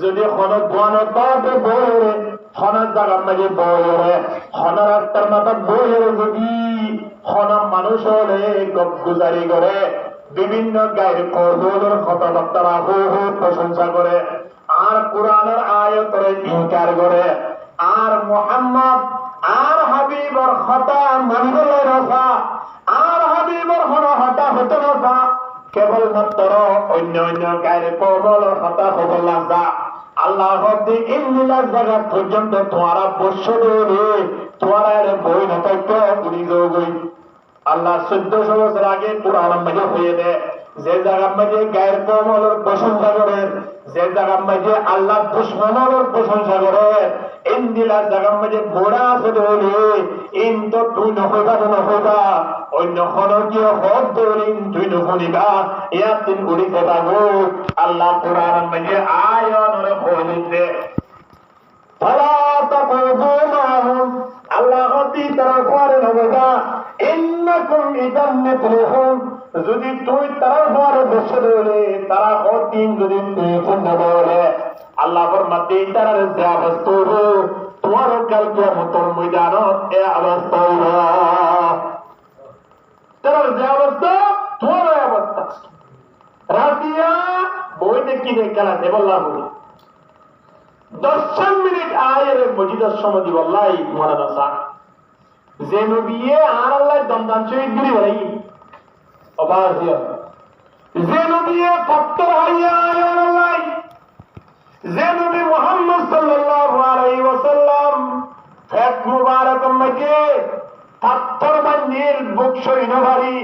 যদি কোনো দোয়ানো তাতে বইরে কোনো জায়গার মাঝে বইরে কোনো রাস্তার মাথা বইরে যদি কোনো মানুষ হলে গুজারি করে বিভিন্ন গায়ের কৌশলের কথাবার্তা প্রশংসা করে আর কোরআনের আয়াতের ইনকার করে আর মুহাম্মদ আর হাবিবর কথা মানবলে রসা আর হাবিবর হন হতা হতে রসা কেবলমাত্র অন্য অন্য গায়ের কৌশলের কথা খবর লাগা আল্লাহ হতে ইন্দিলা জায়গা পর্যন্ত তোমারা বর্ষ দেবে তোমারা বই নতত্ব উড়ি গই আল্লাহ 1400 বছর আগে কোরআন মাঝে হয়ে দেয় যে জায়গার মাঝে গায়ের কমলের প্রশংসা করেন যে জায়গার মাঝে আল্লাহ দুশ্মনের প্রশংসা করেন ইন্দিলা জায়গার মাঝে ঘোড়া আছে ধরে ইন তো তুই নহইবা তো নহইবা অন্য খনকীয় হক ধরিন তুই নহনিবা ইয়াতিন উড়িতে পাবো আল্লাহ কোরআন মাঝে আয়নরে বলিতে ফালা তাকুযু মাহুম আল্লাহ হতি তারা করে নহইবা ইন্নাক ইন্নাকুম ইদান মিথলুহুম, যদি তুই তারা বড় বসে রইলে তারা হতিন যদি তুই পূর্ণ বলে আল্লাহ ফরমাতে তার যে অবস্থা হবে তোমার কাল কিয়ামতের ময়দানত এই অবস্থা হবে। তার যে অবস্থা তোমার অবস্থা। রাতিয়া বইতে কিনে খেলাতে বললাম 10 মিনিট আয়ের মসজিদের সময় দিব আল্লাহ মনে না যে নবিয়ে আর আল্লাহ দমদান শহীদ গুলি ভাই অবাক যে নবিয়ে ফত্তর হাইয়া আয়ার আল্লাহ যে নবী মুহাম্মদ সাল্লাল্লাহু আলাইহি ওয়াসাল্লাম ফেক মুবারক মকে ফত্তর বান্দির বুক শহীদ ভারি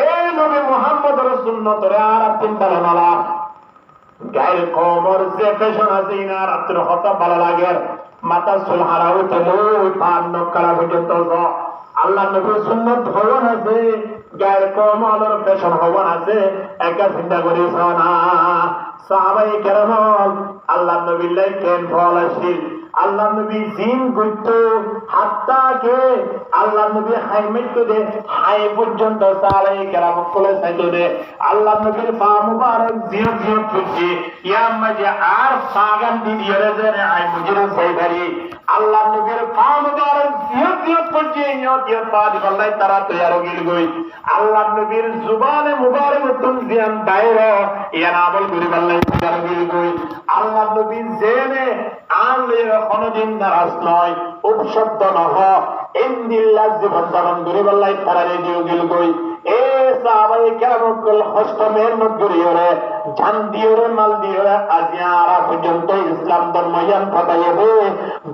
এই নবী মুহাম্মদের সুন্নতরে আর তিন বালা গায়ের কোমর যে পেশন আছে না রাত্র হত ভালো লাগে মাথা চুল হারা উঠে পান নকরা পর্যন্ত আল্লাহ নবীর সুন্নত হওয়ান আছে গায়ের কোমর পেশন হওয়ান আছে একা চিন্তা করিস না সাহাবায়ে কেরাম আল্লাহ নবীর লাই কেন ফল আসিল আল্লাহ নবী জিন করত হাতটাকে আল্লাহ নবী হাইমেট দে হাই পর্যন্ত সাহাবায়ে কেরাম কোলে সাইতো দে আল্লাহ নবীর পা মুবারক জিয় জিয় ফুটি ইয়া মাঝে আর সাগান দিদিরে জেনে আই মুজির সাইদারি আল্লাহ নবীর পা মুবারক জিয় জিয় ফুটি ইয়া জিয় পা দিবাল্লাই তারা তৈয়ার গিল গই আল্লাহ নবীর জুবানে মুবারক তুম জিয়ান দায়রা ইয়া নামল গরিবাল্লাই তৈয়ার গিল গই আল্লাহ নবী জেনে আনলে কোনদিন নারাজ নয় উপশব্দ নহ ইন্দিল্লাহ জীবন ধারণ গরিবাল্লাই তারা রেডিও গিল গই এ সাহাবায়ে কেরাম কল কষ্ট মেহনত করিওরে জান দিওরে মাল দিওরে আজিয়ারা পর্যন্ত ইসলাম ধর্ম ইয়ান ফাটাইবে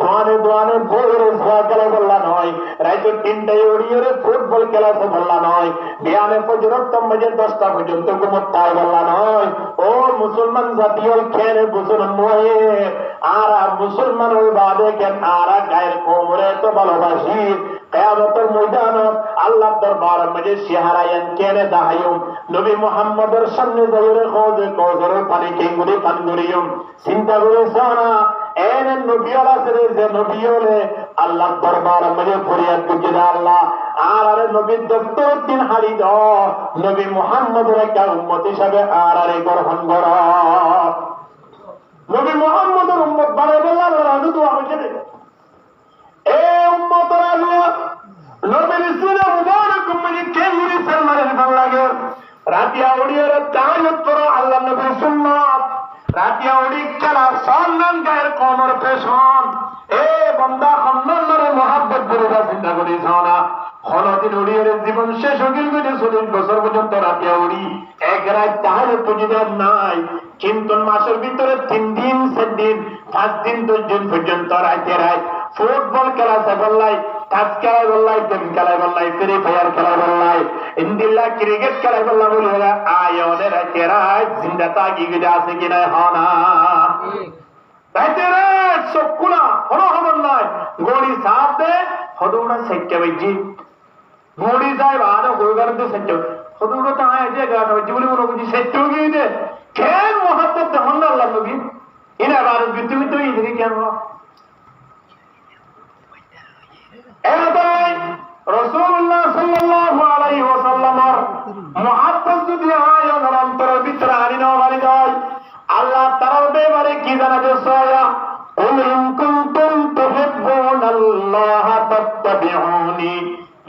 দোয়ানে দোয়ানে বইরে জুয়া খেলা বললা নয় রাইতো 3টায় উড়িয়ে ফুটবল খেলা তো বললা নয় বিয়ানে পর্যন্ত মজে 10টা পর্যন্ত ঘুমোতাই বললা নয় ও মুসলমান জাতীয় খেলে বুঝুন নয় আর মুসলমান ওই বাদে কেন আর গায়ের কোমরে তো ভালোবাসি কিয়ামতের ময়দানত আল্লাহর দরবারে মজে সিহারায়ান কেনে দাহায়ুম নবী মুহাম্মদের সামনে যাইরে খোঁজে কওজরের পানি কেঙ্গুরি পান করিয়ম চিন্তা করে সানা এন নবীওয়ালা সরে যে নবীওলে আল্লাহর দরবারে মজে ফরিয়াদ করছে আল্লাহ আর নবী দত্তউদ্দিন হারি দ নবী মুহাম্মদের একটা উম্মত হিসাবে আর গ্রহণ কর নবী মুহাম্মদের উম্মত বানাইবে আল্লাহর আদু দোয়া হচ্ছে এ উম্মতরা নবীর সিনা মুবারক মানে কেমনি সালমানের ভাল লাগে রাতিয়া ওড়িয়ে তাহাজ্জুদ করো আল্লাহ নবীর সুন্নাত রাতিয়া ওড়ি খেলা সম্মান গায়ের কোমর পেশন এ বান্দা খন্নানের মহব্বত করে চিন্তা করিস না কোনদিন ওড়িয়ে জীবন শেষ হয়ে গেল 40 বছর পর্যন্ত রাতিয়া ওড়ি এক রাত তাহাজ্জুদ পর্যন্ত নাই কিন্তু মাসের ভিতরে 3 দিন 4 দিন 5 দিন 10 দিন পর্যন্ত রাতে রাত ফুটবল খেলা বললাই কাজ খেলা বললাই গেম খেলা বললাই ফ্রি ফায়ার খেলা বললাই ইন্দিল্লা ক্রিকেট খেলা বললা বলে আয়নের রাতে রাত জিন্দা তাগি গিয়ে আছে কিনা হনা রাতে রাত সবকুলা হলো খবর নাই গড়ি সাথ দে হদুড়া সেটকে বাইজি গড়ি যায় ভালো গোগার দে সেটকে হদুড়া তো আয় যে গান হচ্ছে বলে মনে বুঝি সেটকে গিয়ে দে কেন মহব্বত হন না আল্লাহ নবী ইনা বারো তুমি তো ইধরি কেন রাসূলুল্লাহ সাল্লাল্লাহু আলাইহি ওয়াসাল্লামের মুহাব্বত যদি হয় অন্তরের ভিতরে আনি না বাড়ি যায় আল্লাহ তাআলা বেবারে কি জানাবে সয়া কুল ইন কুনতুম তুহিব্বুনাল্লাহ ফাত্তাবিউনি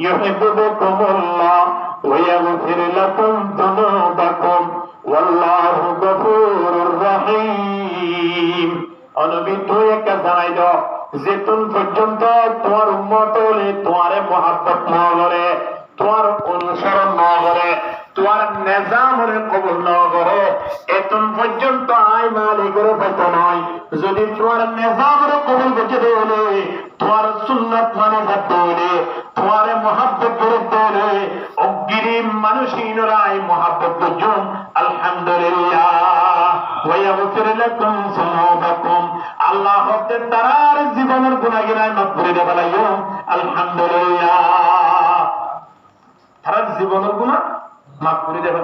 ইউহিব্বুকুমুল্লাহ ওয়া ইয়াগফির লাকুম যুনুবাকুম ওয়াল্লাহু গফুরুর রহিম নবী তুই একটা জানাই দাও যেতুন পর্যন্ত তোমার উম্মত হলে তোমারে মহাব্বত না করে তোমার অনুসরণ না করে তোমার নিজামরে কবুল না করে এতন পর্যন্ত আই মালিকের পাইতো নয় যদি তোমার নিজামরে কবুল করতে হলে তোমার সুন্নাত মানে করতে হলে তোমারে মহাব্বত করতে হলে অগ্নি মানুষইনরা আই মহাব্বত করুন আলহামদুলিল্লাহ ওয়া ইয়াগফির লাকুম যুনুবাকুম আল্লাহ হতে তার জীবনের গুনাহগার মাফ করে দেবে লাইও আলহামদুলিল্লাহ তার জীবনের গুনাহ মাফ করে দেবে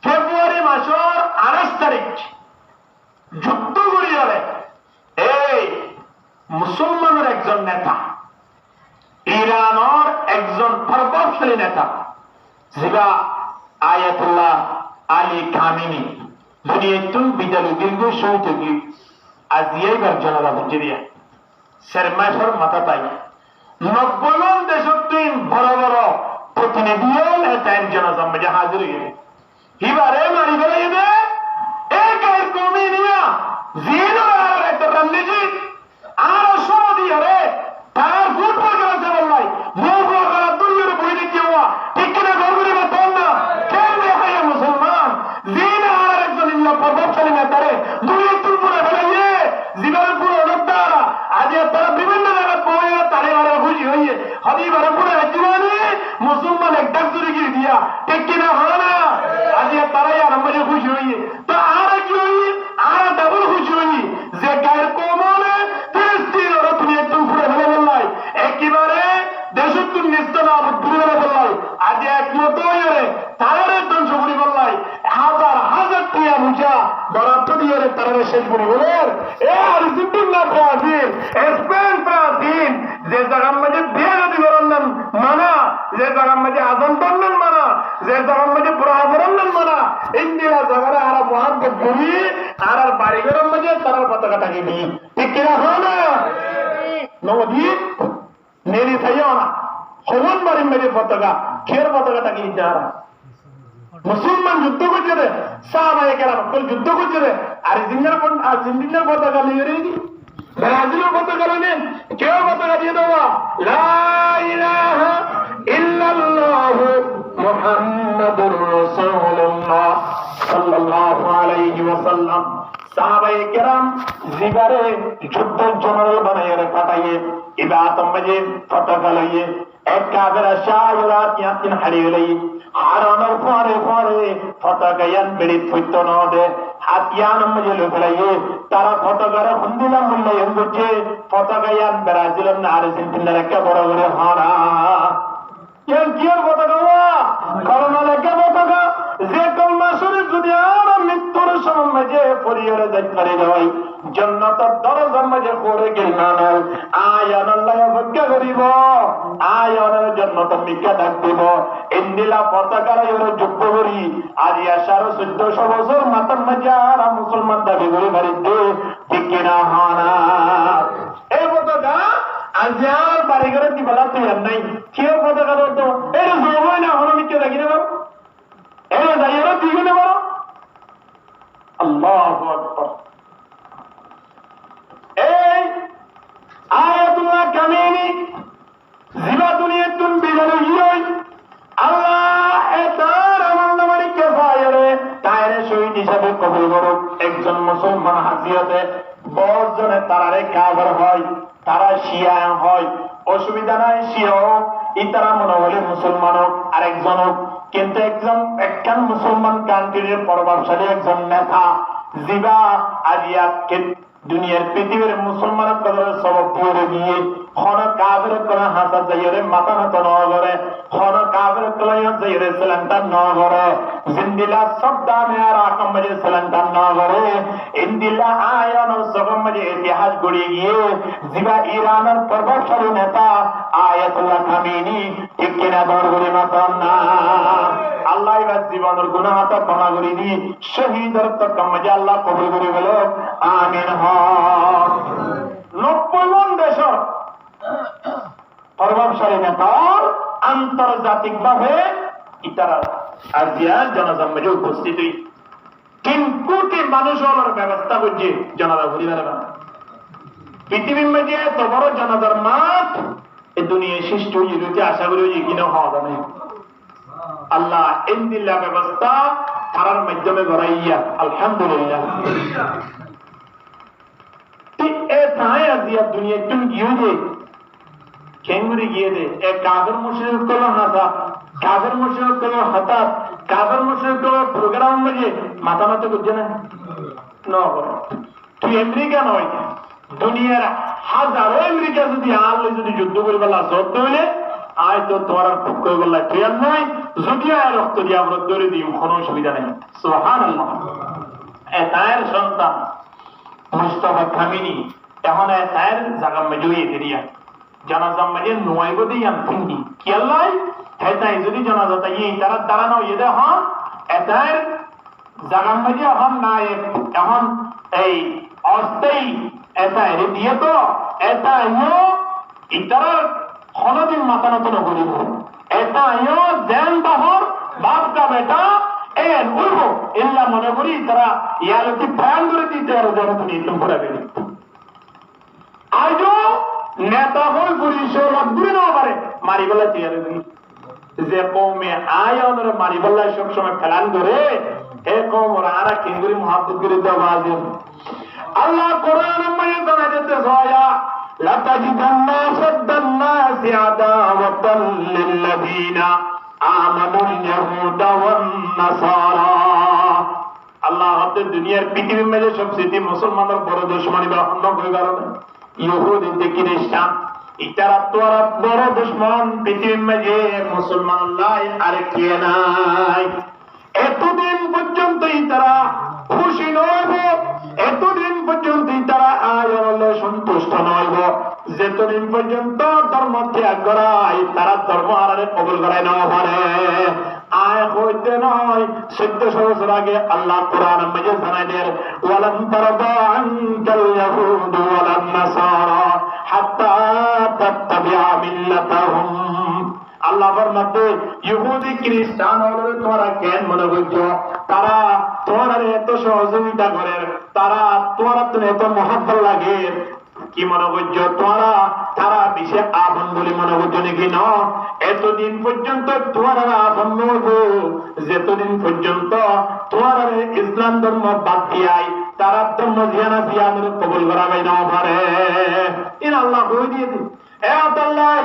ফেব্রুয়ারি মাসের 28 তারিখ যুদ্ধ করিয়ারে এই মুসলমানের একজন নেতা ইরানের একজন প্রভাবশালী প্রভাবশালী নেতা যেটা আয়াতুল্লাহ আলী খামিনি দুনিয়াতুন বিদালু দীর্ঘ সৌতকি আজিয়াইবার জনারা বুঝিয়া শর্মাশর মাথা তাই 90 দেশত্বিন বড় বড় প্রতিনিধিও এটাইন জনসম মধ্যে হাজির হয়ে হিবারে মারি বেড়ে দে একের কমি নিয়া জিনো আর একটা রন্নিজি আর সমাধি হরে তার ফুটবল খেলাতে বললাই মুভর করা দুনিয়ার বইতে কি হওয়া ঠিক কিনা গর্বরি বলতেন না কেমনে হয় মুসলমান জিনো আর একজন ইল্লা প্রভাবশালী নেতারে দুনিয়ার পুরো ফেলাইয়ে জীবনের পুরো অনদ্দারা আজ তারা বিভিন্ন জায়গায় পড়ে তারে মারে খুশি হইয়ে হবিবারে পুরো জীবনে মুসলমান এক ডাক্তারি গিয়ে দিয়া ঠিক কিনা হয় না আজ তারাই আর আমাদের খুশি হইয়ে তো আর কি হইয়ে আর ডাবল খুশি হইয়ে যে গায়ের কোমলে ফিলিস্তিন ওরা তুমি একদম ঘুরে ফেলে বললাই একেবারে দেশত্তুর নিস্তনা ঘুরে ফেলে বললাই আজ একমত হইয়ে তারারে ধ্বংস করি বললাই হাজার হাজার টিয়া মুচা বরাদ্দ দিয়ে তারারে শেষ করি বলেন এ আর্জেন্টিনা ব্রাজিল স্পেন ব্রাজিল যে জায়গার মাঝে বিয়ে যদি করেন মানা যে জায়গার মাঝে আজান করলেন মানা যে জায়গার মাঝে ব্রাহ্মণ মানা ইন্দিরা জায়গায় আর মহাব্বত করি আর বাড়িঘরের মাঝে তারার পতাকা টাকি দিই ঠিক কিনা হয় না নবদ্বীপ নেরি থাইও না সমান বাড়ির মাঝে পতাকা খের পতাকা টাকি যারা মুসলমান যুদ্ধ করছে রে সাহাবায়ে কেরাম যুদ্ধ করছে রে আর্জেন্টিনার পতাকা নিয়ে রে ব্রাজিলের পতাকা নেন কেউ পতাকা দিয়ে দেওয়া লা ইলাহা ইল্লাল্লাহ মুহাম্মাদুর রাসূলুল্লাহ সাল্লাল্লাহু আলাইহি ওয়াসাল্লাম সাহাবায়ে কেরাম জিবারে যুদ্ধের জেনারেল বানাইয়ে পাঠাইয়ে ইবাদত মাঝে পতাকা লইয়ে এক কাফের শাহরাত ইয়াতিন হারিয়ে লই হারানোর পরে পরে পতাকায়ান বেড়ি থইতো না দে হাতিয়ান মাঝে লইয়ে তারা পতাকারে হুন্দিলাম মূল্যায়ন করছে পতাকায়ান ব্রাজিল না আর্জেন্টিনার একটা বড় বড় হারা কেন কি পতাকা করোনা লেগে পতাকা যে কলমা শরীফ যদি আর মৃত্যুর সময় মাঝে পরিবারে যাইতে পারে যাই জান্নাতের দরজার মাঝে পড়ে গেল না আয়ান আল্লাহ অপেক্ষা করিব আয়ানের জান্নাতের মিকা ডাক দিব ইন্দিলা পতাকার এর যুদ্ধ করি আজ আসার 1400 বছর মাতার মাঝে আর মুসলমান দাবি করে বাড়িতে ঠিক কিনা হানা এই পতাকা আজ আর বাড়ি ঘরে দিবেলা তুই আর নাই কেউ পতাকা ধরতো এটা জময় না হলো মিকে দেখি নেব এটা যাইয়েরও দিকে নেব আল্লাহু আকবার এই আয়াতুল্লাহ কামিনী জিবা দুনিয়াতুন বিদালু হিরই আল্লাহ এতার আমলনামারি কেফায়রে তাইরে শহীদ হিসাবে কবুল করুক একজন মুসলমান হাজিয়াতে 10 জনে তারারে কাফের হয় তারা শিয়া হয় অসুবিধা নাই শিয়া হোক ইতারা মনে হলে মুসলমান হোক আর একজন হোক কিন্তু একজন মুসলমান কান্ট্রির প্রভাবশালী একজন নেতা জিবা আজিয়াকে দুনিয়ার পৃথিবীর মুসলমানের কদরের সবক দিয়ে গিয়ে খন কাবের কোন হাসা যাইরে মাথা নত ন করে খন কাবের কোন যাইরে সালামটা ন করে জিন্দিলা শব্দানে আর আকমজে সালামটা ন করে ইন্দিলা আয়ান সবমজে ইতিহাস গড়িয়ে গিয়ে জিবা ইরানের প্রভাবশালী নেতা আয়াতুল্লাহ খামিনি ঠিক কিনা দরগড়ি মাতন না আল্লাহ এবার জীবনের গুনাহটা ক্ষমা করে দিয়ে শহীদের তো কমজে আল্লাহ কবুল করে গেল আমিন হক 90 দেশের প্রভাবশালী নেতার আন্তর্জাতিক ভাবে ইতারা আসিয়ার জনসম্মেলনে উপস্থিত হই 3 কোটি মানুষ হওয়ার ব্যবস্থা করছে জনতা পরিবারের পৃথিবীর মধ্যে এত বড় জনতার মাঠ এই দুনিয়ায় সৃষ্টি হয়েছে আশা করি কিনা হওয়া যাবে আল্লাহ ইন্দিল্লা ব্যবস্থা তারার মাধ্যমে গড়াইয়া আলহামদুলিল্লাহ তাই আজিয়া দুনিয়া একটু গিয়ে দে খেঙ্গুরি গিয়ে দে এক কাফের মুশরিক করলো হাসা কাফের মুশরিক করলো হঠাৎ কাফের মুশরিক করলো প্রোগ্রাম মধ্যে মাথা মাথা করছে না তুই আমেরিকা নয় দুনিয়ার হাজারো আমেরিকা যদি আনলে যদি যুদ্ধ করে বলা সত্য হইলে আয় তো তোমার আর পক্ষ বললা ট্রেন নয় যদি আয় রক্ত দিয়ে আমরা দৌড়ে দিই কোনো অসুবিধা নেই সুবহানাল্লাহ এর সন্তান মুস্তাফা খামিনি এখন এর জায়গা মজুয়ে দিয়া জানাজা মানে নয় বদি ইয়ান থিঙ্গি কি আল্লাহ হেতাই যদি জানাজা তাই তারা দাঁড়ানো এদে হন এটার জাগান মাঝে এখন নাই এখন এই অস্থায়ী এটা এর দিয়ে তো এটা ইতারা হনদিন মাথা নত নকরিব এটা জেন বাহর বাপটা বেটা এন উড়ব এল্লা মনে করি তারা ইয়ারতি ফ্যান করে দিতে আর যেন তুমি ইসলাম করাবে আজও নেতা হয়ে পুলিশে লাগবে না পারে মারি বলা তিয়ারে যে কৌমে আয়নের মারি বল্লা সবসময় ফেলান করে হে কৌম ওরা আরা কিঙ্গুরি মহাব্বত করে দেওয়া আল্লাহ কোরআন মায়ে জানা যেতে সয়া لَتَجِدَنَّ أَشَدَّ النَّاسِ عَدَاوَةً لِلَّذِينَ آمَنُوا الْيَهُودَ وَالنَّصَارَى আল্লাহ আমাদের দুনিয়ার পৃথিবীর মধ্যে সবচেয়ে মুসলমানদের বড় দুশমনী বা অন্য কই কারণে ইহুদি থেকে খ্রিস্টান ইতারা তোরা বড় দুশমন পৃথিবীর মধ্যে মুসলমান আল্লাহ আর কে নাই এতদিন পর্যন্ত তারা খুশি নইব এতদিন পর্যন্ত তারা আয়ালে সন্তুষ্ট নইব যেতদিন পর্যন্ত ধর্ম ত্যাগ করায় তারা ধর্ম হারারে কবুল করায় না পারে আয় হইতে নয় 1400 বছর আগে আল্লাহ কোরআন মাঝে জানাই দেন ওয়ালান তারদা আনকাল ইয়াহুদ ওয়ালান নাসারা হাত্তা তাত্তাবিআ মিল্লাতাহুম আল্লাহ ফরমাতে ইহুদি খ্রিস্টান হলে তোমরা কেন মনে করছো তারা তোমরা এত সহযোগিতা করে তারা তোমরা তো এত মহব্বত লাগে কি মনে করছো তোমরা তারা বিশেষ আপন বলে মনে করছো নাকি না এতদিন পর্যন্ত তোমরা আপন হবো যেতদিন পর্যন্ত তোমরা ইসলাম ধর্ম বাদ দিয়াই তারা ধর্ম জিয়ানা জিয়ানের কবুল করা না পারে ইন আল্লাহ কই দিয়েছে এ আল্লাহ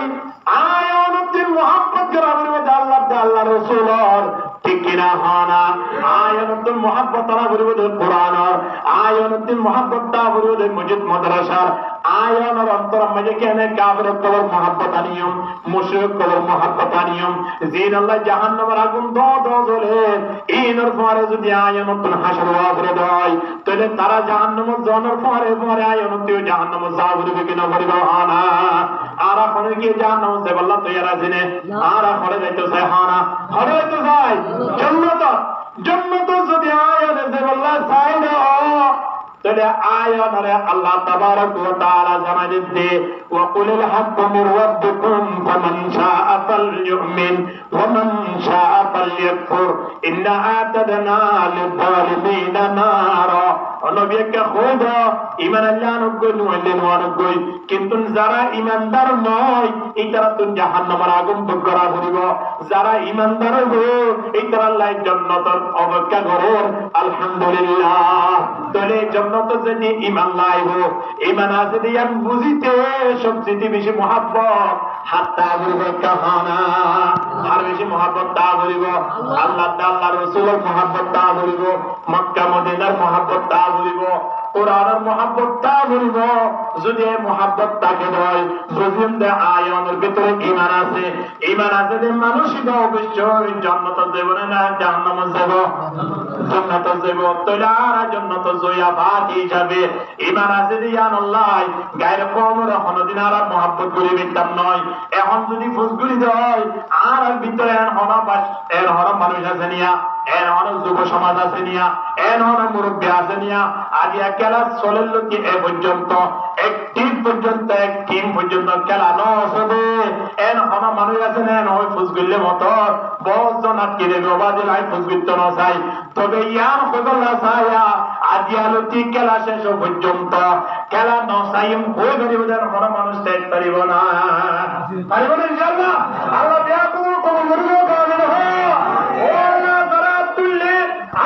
আয়ানুদ্দিন মুহাম্মদ গ্রামের মধ্যে আল্লাহ রাসূলর ঠিক কিনা হানা আয়ানুদ্দিন মুহাম্মদ তারা বলবে কোরআন আয়ানুদ্দিন মুহাম্মদ তা বলবে মসজিদ মাদ্রাসার আয়ানোর অন্তর মাঝে কেন কাফের কবর মুহাব্বত আনিয়ম মুশরিক কবর মুহাব্বত আনিয়ম জিন আল্লাহ জাহান্নামের আগুন দ জ্বলে ইনর পরে যদি আয়ানুদ্দিন হাসর ওয়াবরে দেয় তাহলে তারা জাহান্নামের জনের পরে আয়ানুদ্দিন জাহান্নামে যাবে কিনা বলবে হানা আর এখন কি জাহান্নাম সে বললা তো এরা জিনে আর এখন যাইতে চায় হানা হরে তো যায় জন্নত যদি আয়ানে সে বললা চাই না তাহলে আয়ানে আল্লাহ তাবারক ওয়া তাআলা জানাই দিতে ওয়া কুলিল হাক্কু মির রাব্বিকুম ফামান শাআ ফালইউমিন ওয়া মান শাআ ফালইয়াকফুর ইন্না আ'তাদনা লিয-যালিমিনা নারা নবীকে খোদ ঈমান আল্লাহ নগই নগই কিন্তু যারা ঈমানদার নয় এটারা তো জাহান্নামের আগুন বগরা হইব যারা ঈমানদার হবে এটারা আল্লাহ জান্নাতের অপেক্ষা করে আলহামদুলিল্লাহ তলে জান্নাত যদি ঈমান লাইব ঈমান আছে দিয়ান বুঝিতে সবচেয়ে বেশি মহব্বত হাত্তা বলবে কাহানা আর বেশি মহব্বত তা বলিব আল্লাহ আল্লাহ রাসূলের মহব্বত তা বলিব মক্কা মদিনার মহব্বত তা বলিব কোরআনের মহব্বত তা বলিব যদি এই মহব্বত তাকে দেয় বুঝিন দে আয়ানের ভিতরে ঈমান আছে যে মানুষই তো অবশ্যই জান্নাতে যাবে না জাহান্নামে যাবে জান্নাতে যাবে তাহলে আর জান্নাতে জয়া বাকি হিসাবে ঈমান আছে যে আল্লাহ গায়ের কোমর হনদিন আর মহব্বত করি বিতাম নয় এখন যদি ফুসগুলি দেয় আর ভিতরে এর হন মানুষ আছে নিয়া এর হন যুব সমাজ আছে নিয়া এর হন মুরব্বী আছে নিয়া আজ খেলা চলেল কি এ পর্যন্ত একটি পর্যন্ত খেলা নবে এন হন মানুষ আছে না নয় ফুসগুলির মতো বহুজন আটকে দেবে অবাধে লাই ফুসগুলিত নচাই তবে ইয়ার ফজল্লা চাইয়া আজি আলোটি খেলা শেষ পর্যন্ত খেলা নচাইম হয়ে গরিব হন মানুষ শেষ পারিব না ইনশাআল্লাহ আল্লাহ বিয়া কবুল করিব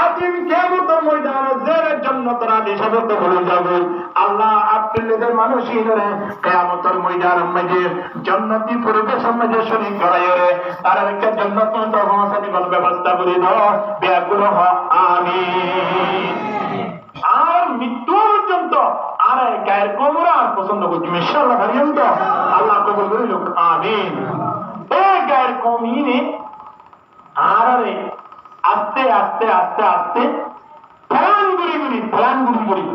আদিম কিয়ামতের ময়দানে যারা জান্নাতের আদেশাবদ্ধ হয়ে যাবে আল্লাহ আব্দুল্লাহর মানুষই ধরে কিয়ামতের ময়দানের মধ্যে জান্নাতি পরিবেশের মধ্যে শরীক করাইরে তারা একটা জান্নাতের পৌঁছাতে ব্যবস্থা করে দাও বিয়াগুলো আমিন আর মৃত্যু পর্যন্ত আর গায়ের কোমরা পছন্দ করছি ইনশাআল্লাহ ভারিয়াম তো আল্লাহ কবুল করিল আমিন এই গায়ের কমিনে আর আস্তে আস্তে আস্তে আস্তে প্ল্যান করি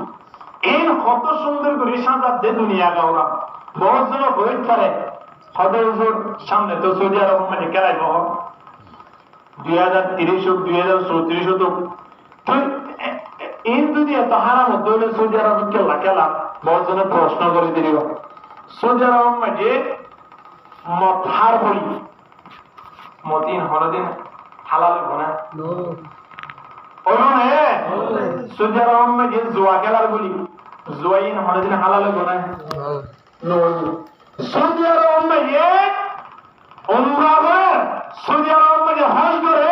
এই কত সুন্দর করে সাজাতে দুনিয়া গাওরা বহুত জন হইত পারে হয়তো হুজুর সামনে তো সৌদি আরব মানে খেলাইব 2030 হোক 2034 হোক তো এই যদি এত হারাম হতো হলে সৌদি আরব খেলা বহুত জনে প্রশ্ন করে দিল সৌদি আরব মাঝে মত হার বলি মতিন হলদিন হালাল গোনা ওখানে সৌদি আরব মাঝে জুয়া খেলার বলি জুয়াইন হলদিন হালাল গোনা সৌদি আরব মাঝে উমরাহের সৌদি আরব মাঝে হজ করে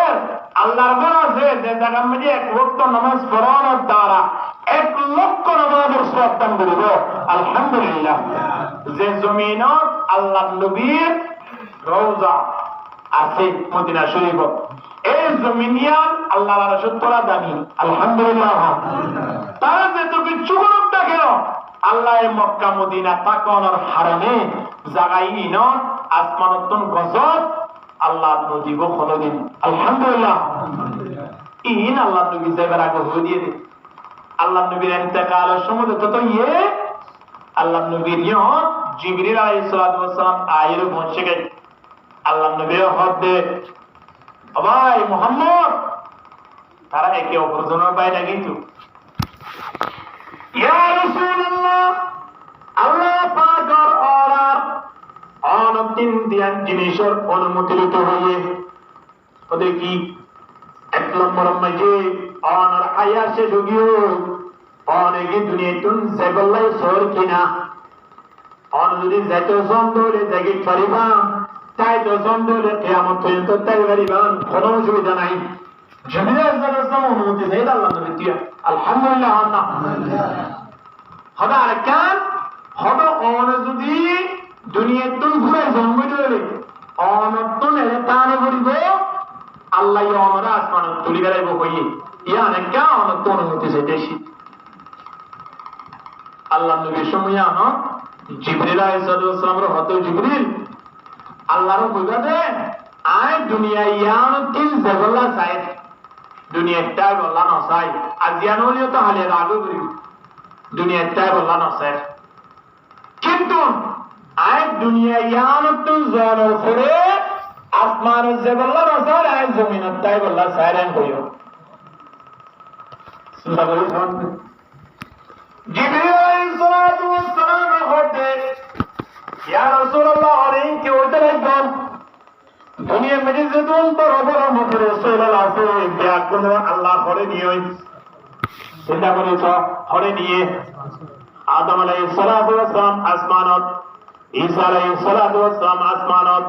আল্লাহর ঘর আছে যে জায়গার মাঝে এক ওয়াক্ত নামাজ পড়ানোর দ্বারা 1 লক্ষ নামাজের সওয়াব দান করিব আলহামদুলিল্লাহ যে জমিনত আল্লাহর নবীর রওজা আছে মদিনা শরীফ এই জমিনিয়ান আল্লাহর আরশের তোরা দামি আলহামদুলিল্লাহ তারা যেহেতু কিছু করুক না কেন আল্লাহ মক্কা মদিনা তাকানোর হারামে জাগাই ন আসমানতন গজব আল্লাহ নজিব কোনদিন আলহামদুলিল্লাহ ইন আল্লাহ নবী যাবার আগে হয়ে দিয়ে দে আল্লাহ নবীর ইন্তেকালের সময় তো আল্লাহ নবীর ইয়ত জিবরিল আলাইহিস সালাতু ওয়াস সালাম আয়ের পৌঁছে গেছে আল্লাহ নবী হদ দে ভাই মুহাম্মদ তারা একে অপরজনের বাইরে গিয়েছে ইয়া রাসূলুল্লাহ আল্লাহ পাকের অর্ডার অনতিন দিয়ান জিনিসের অনুমতি লইতে হইয়ে ওদের কি 1 নম্বর মাঝে অনার আয়াসে ঢুকিও অনেকে দুনিয়াতুন সেবল্লাই সর কিনা অন যদি যেত সন্দলে জাগি পারিবা তাই তো সন্দলে কিয়ামত পর্যন্ত তাই পারিবা কোনো অসুবিধা নাই জিবরিল আলাইহিস সালাম অনুমতি দেয় আল্লাহ নবী দিয়া আলহামদুলিল্লাহ হদা আরকান হদা অন যদি দুনিয়াতুন ঘুরে জন্ম দিলে অনতুন এর তানে করিব আল্লাহ আমরা আসমান তুলি গেলাইব কই ইয়ানে কা অনতুন অনুমতি চাইতেছি আল্লাহ নবীর সময় আনো জিবরিল আলাইহিস সালামের হতে জিবরিল আল্লাহর কইবা দে আয় দুনিয়া ইয়ান তিন জগল্লা চাই দুনিয়াটা বলা না চাই আজিয়ান হলিও তো হালে রাগো করি দুনিয়াটা বলা না চাই কিন্তু আয় দুনিয়া ইয়ান তিন জগল করে আসমান জগল্লা না চাই আয় জমিনটাই বলা চাইরান কইও সুবহানাল্লাহ জিবরিল আলাইহিস সালাতু ওয়াস সালাম হতে ইয়া রাসূলুল্লাহ আলাইহি ওয়া সাল্লাম দুনিয়া মধ্যে যদুন বড় বড় মুখের রাসূলুল্লাহ আছে ব্যাগ কোন আল্লাহ করে নিয়ে চিন্তা করেছ করে নিয়ে আদম আলাইহিস সালাতু ওয়াস সালাম আসমানত ঈসা আলাইহিস সালাতু ওয়াস সালাম আসমানত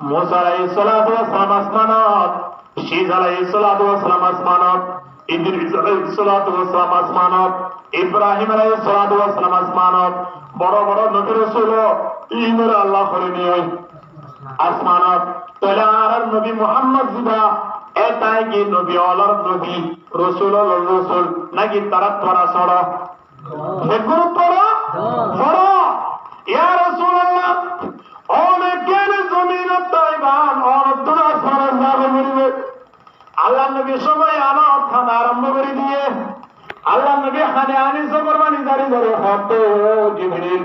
মুসা আলাইহিস সালাতু ওয়াস সালাম আসমানত ঈসা আলাইহিস সালাতু ওয়াস সালাম আসমানত ইদ্রিস আলাইহিস সালাতু ওয়াস সালাম আসমানত ইব্রাহিম আলাইহিস সালাতু ওয়াস সালাম আসমানত বড় বড় নবী রাসূল ইমর আল্লাহ করে নিয়ে আসমানত তোলার নবী মুহাম্মদ জিবা এটাই কি নবী আল্লাহর নবী রাসূল আল্লাহর রাসূল নাকি তারা তোরা ছড়া দেখুন তোরা বড় ইয়া রাসূলুল্লাহ অনেকের জমিন তাইবান অনন্তর আসমান যাবে বলবে আল্লাহ নবী সময় আনা খানা আরম্ভ করে দিয়ে আল্লাহ নবী খানে আনি জবরবানি জারি করে হতো জিবরিল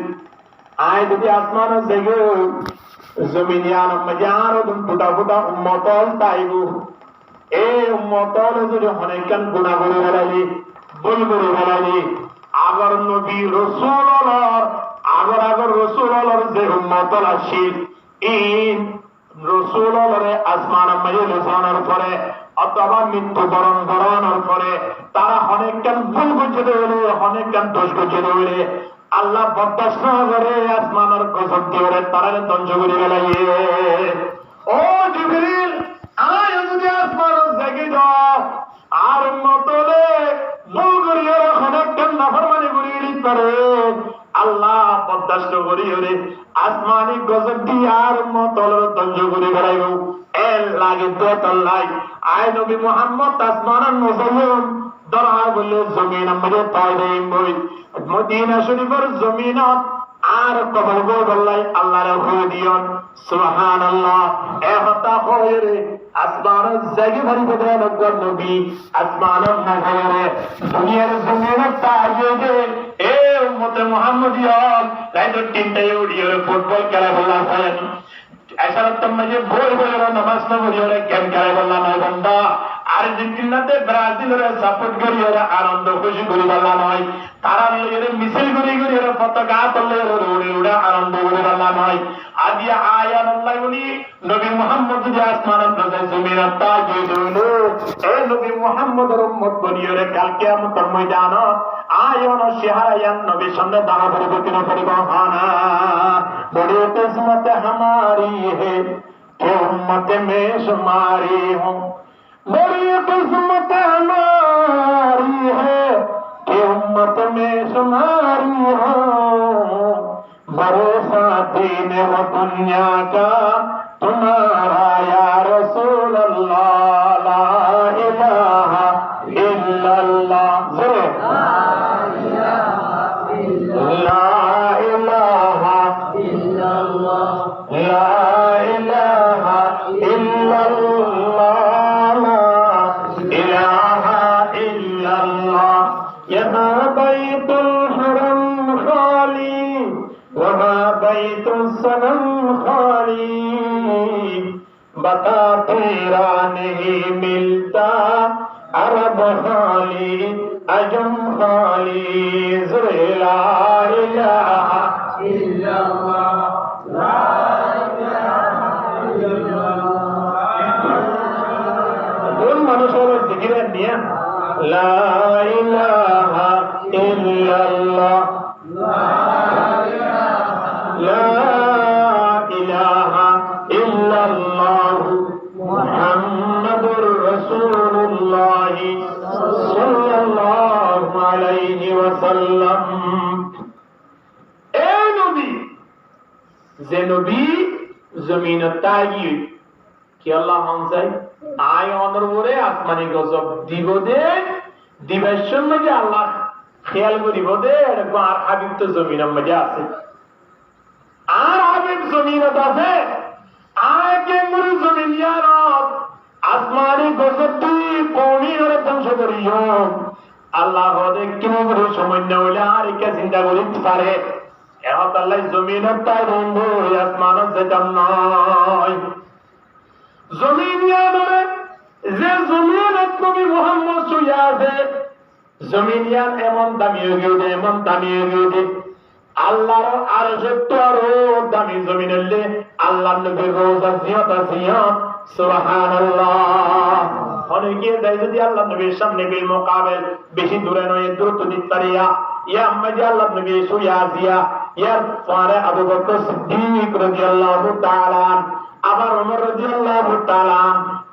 আয় যদি আসমান জেগে জমিনিয়ান মজার ফুটা ফুটা উম্মতল তাইবু এই উম্মতল যদি অনেকখান গুণা করে বেড়ালি ভুল করে বেড়ালি আগর নবী রাসূলুল্লাহ আগর রাসূলুল্লাহর যে উম্মতল আসিল ইন রাসূলুল্লাহর আসমান মজে লসানোর পরে অথবা মৃত্যুবরণ করানোর পরে তারা অনেকখান ভুল করছে হলে অনেকখান দোষ করছে হলে আল্লাহ বরদাস্ত করে আসমানের গজব দিয়ে তারা ধ্বংস করে বেড়াইয়ে ও জিবরিল আয় যদি আসমান জেগে যাও আর মতলে ভুল করিয়ে অনেকখান নাফরমানি করিয়ে করে আল্লাহ বরদাস্ত করি হলে আসমানি গজব দিয়ে আর মতলের ধ্বংস করে বেড়াইব এর লাগে দোয়াল্লাই আয় নবী মুহাম্মদ আসমানের মুসলমান দরহা বলে জমিন আমাদের তাইম বই মদিনা শরীফের জমিনত আর কবর গোল্লাই আল্লাহর হয়ে দিয়ন সুবহানাল্লাহ এ হতা হয়ে আসমানের জায়গা ভারী বদলা নগর নবী আসমানের নগরে দুনিয়ার জমিনত তাইয়ে এ উম্মতে মুহাম্মদিয়ন রাইতো তিনটায় উড়িয়ে ফুটবল খেলা বললাম এছাড়া মাঝে বই বইয়ের নামাজ না করিয়ে গেম খেলা বললাম নয় বন্ধা আর্জেন্টিনাতে ব্রাজিলের সাপোর্ট করি ওরা আনন্দ খুশি করি বললাম নয় তারা মিছিল করি করি ওরা পতাকা তুললে উড়ে উড়ে আনন্দ করে বললাম নয় আদিয়া আয়ান আল্লাহ বলি নবী মুহাম্মদ যে আসমান জমিন তাজিদ হইলো এই নবী মুহাম্মদের উম্মত বলি ওরে কাল কিয়ামতের ময়দানত আয়ান শিহারায়ান নবীর সামনে দাঁড়া পড়বে কিনা পড়বে হানা বড়ি কিসমত हमारी है कि उम्मत में शुमारी हूं बड़ी किस्मत हमारी है कि उम्मत में शुमारी हूं बड़े साथी ने वो दुनिया का तुम्हारा या रसूल अल्लाह ला इलाहा इल्लल्लाह ला इलाहा इल्लल्लाह ला इलाहा इल्लल्लाह ला इलाहा इल्लल्लाह यहाँ बैतुल हरम खाली वहाँ बैतुल सनम खाली बता तेरा नहीं मिलता अरब खाली अजम खाली ज़ुरे ला इलाहा इल्लल्लाह ला इलाहा इल्लल्लाह কোন মানুষের জিকিরের নিয়ে লা ইলাহা ইল্লাল্লাহ লা ইলাহা ইল্লাল্লাহ মুহাম্মাদুর রাসূলুল্লাহ সাল্লাল্লাহু আলাইহি ওয়াসাল্লাম এ নবী যে নবী জমিনত তাগি কি আল্লাহ হামজাই আয় অনরবরে আসমানি গজব দিব দে দিবের মধ্যে আল্লাহ খেয়াল করিব দে এরকম আর হাবিব তো জমিনের মধ্যে আছে আর হাবিব জমিনত আছে আয় কেমরি জমিনিয়ানত আসমানি গজব দি কোনি হরে ধ্বংস করিও আল্লাহ হদে কেমরি সময় না হইলে আর একে চিন্তা করিতে পারে এখন আল্লাহ জমিনের তাই বন্ধু আসমানত যেতাম নয় জমিনিয়ানে যে জমিনত নবী মুহাম্মদ শুয়ে আছে জমিনিয়ান এমন দামি হয়ে গেছে এমন দামি হয়ে গেছে আল্লাহর আরশে তো আরো দামি জমিনে আল্লাহ নবীর রওজা জিয়াত জিয়াত সুবহানাল্লাহ অনেকে যাই যদি আল্লাহ নবীর সামনে বিল মুকাবেল বেশি দূরে নয় দ্রুত দিতারিয়া ইয়া আম্মাজি আল্লাহ নবী শুয়ে আসিয়া ইয়ার পরে আবু বকর সিদ্দিক রাদিয়াল্লাহু তাআলা আবার ওমর রাদিয়াল্লাহু তাআলা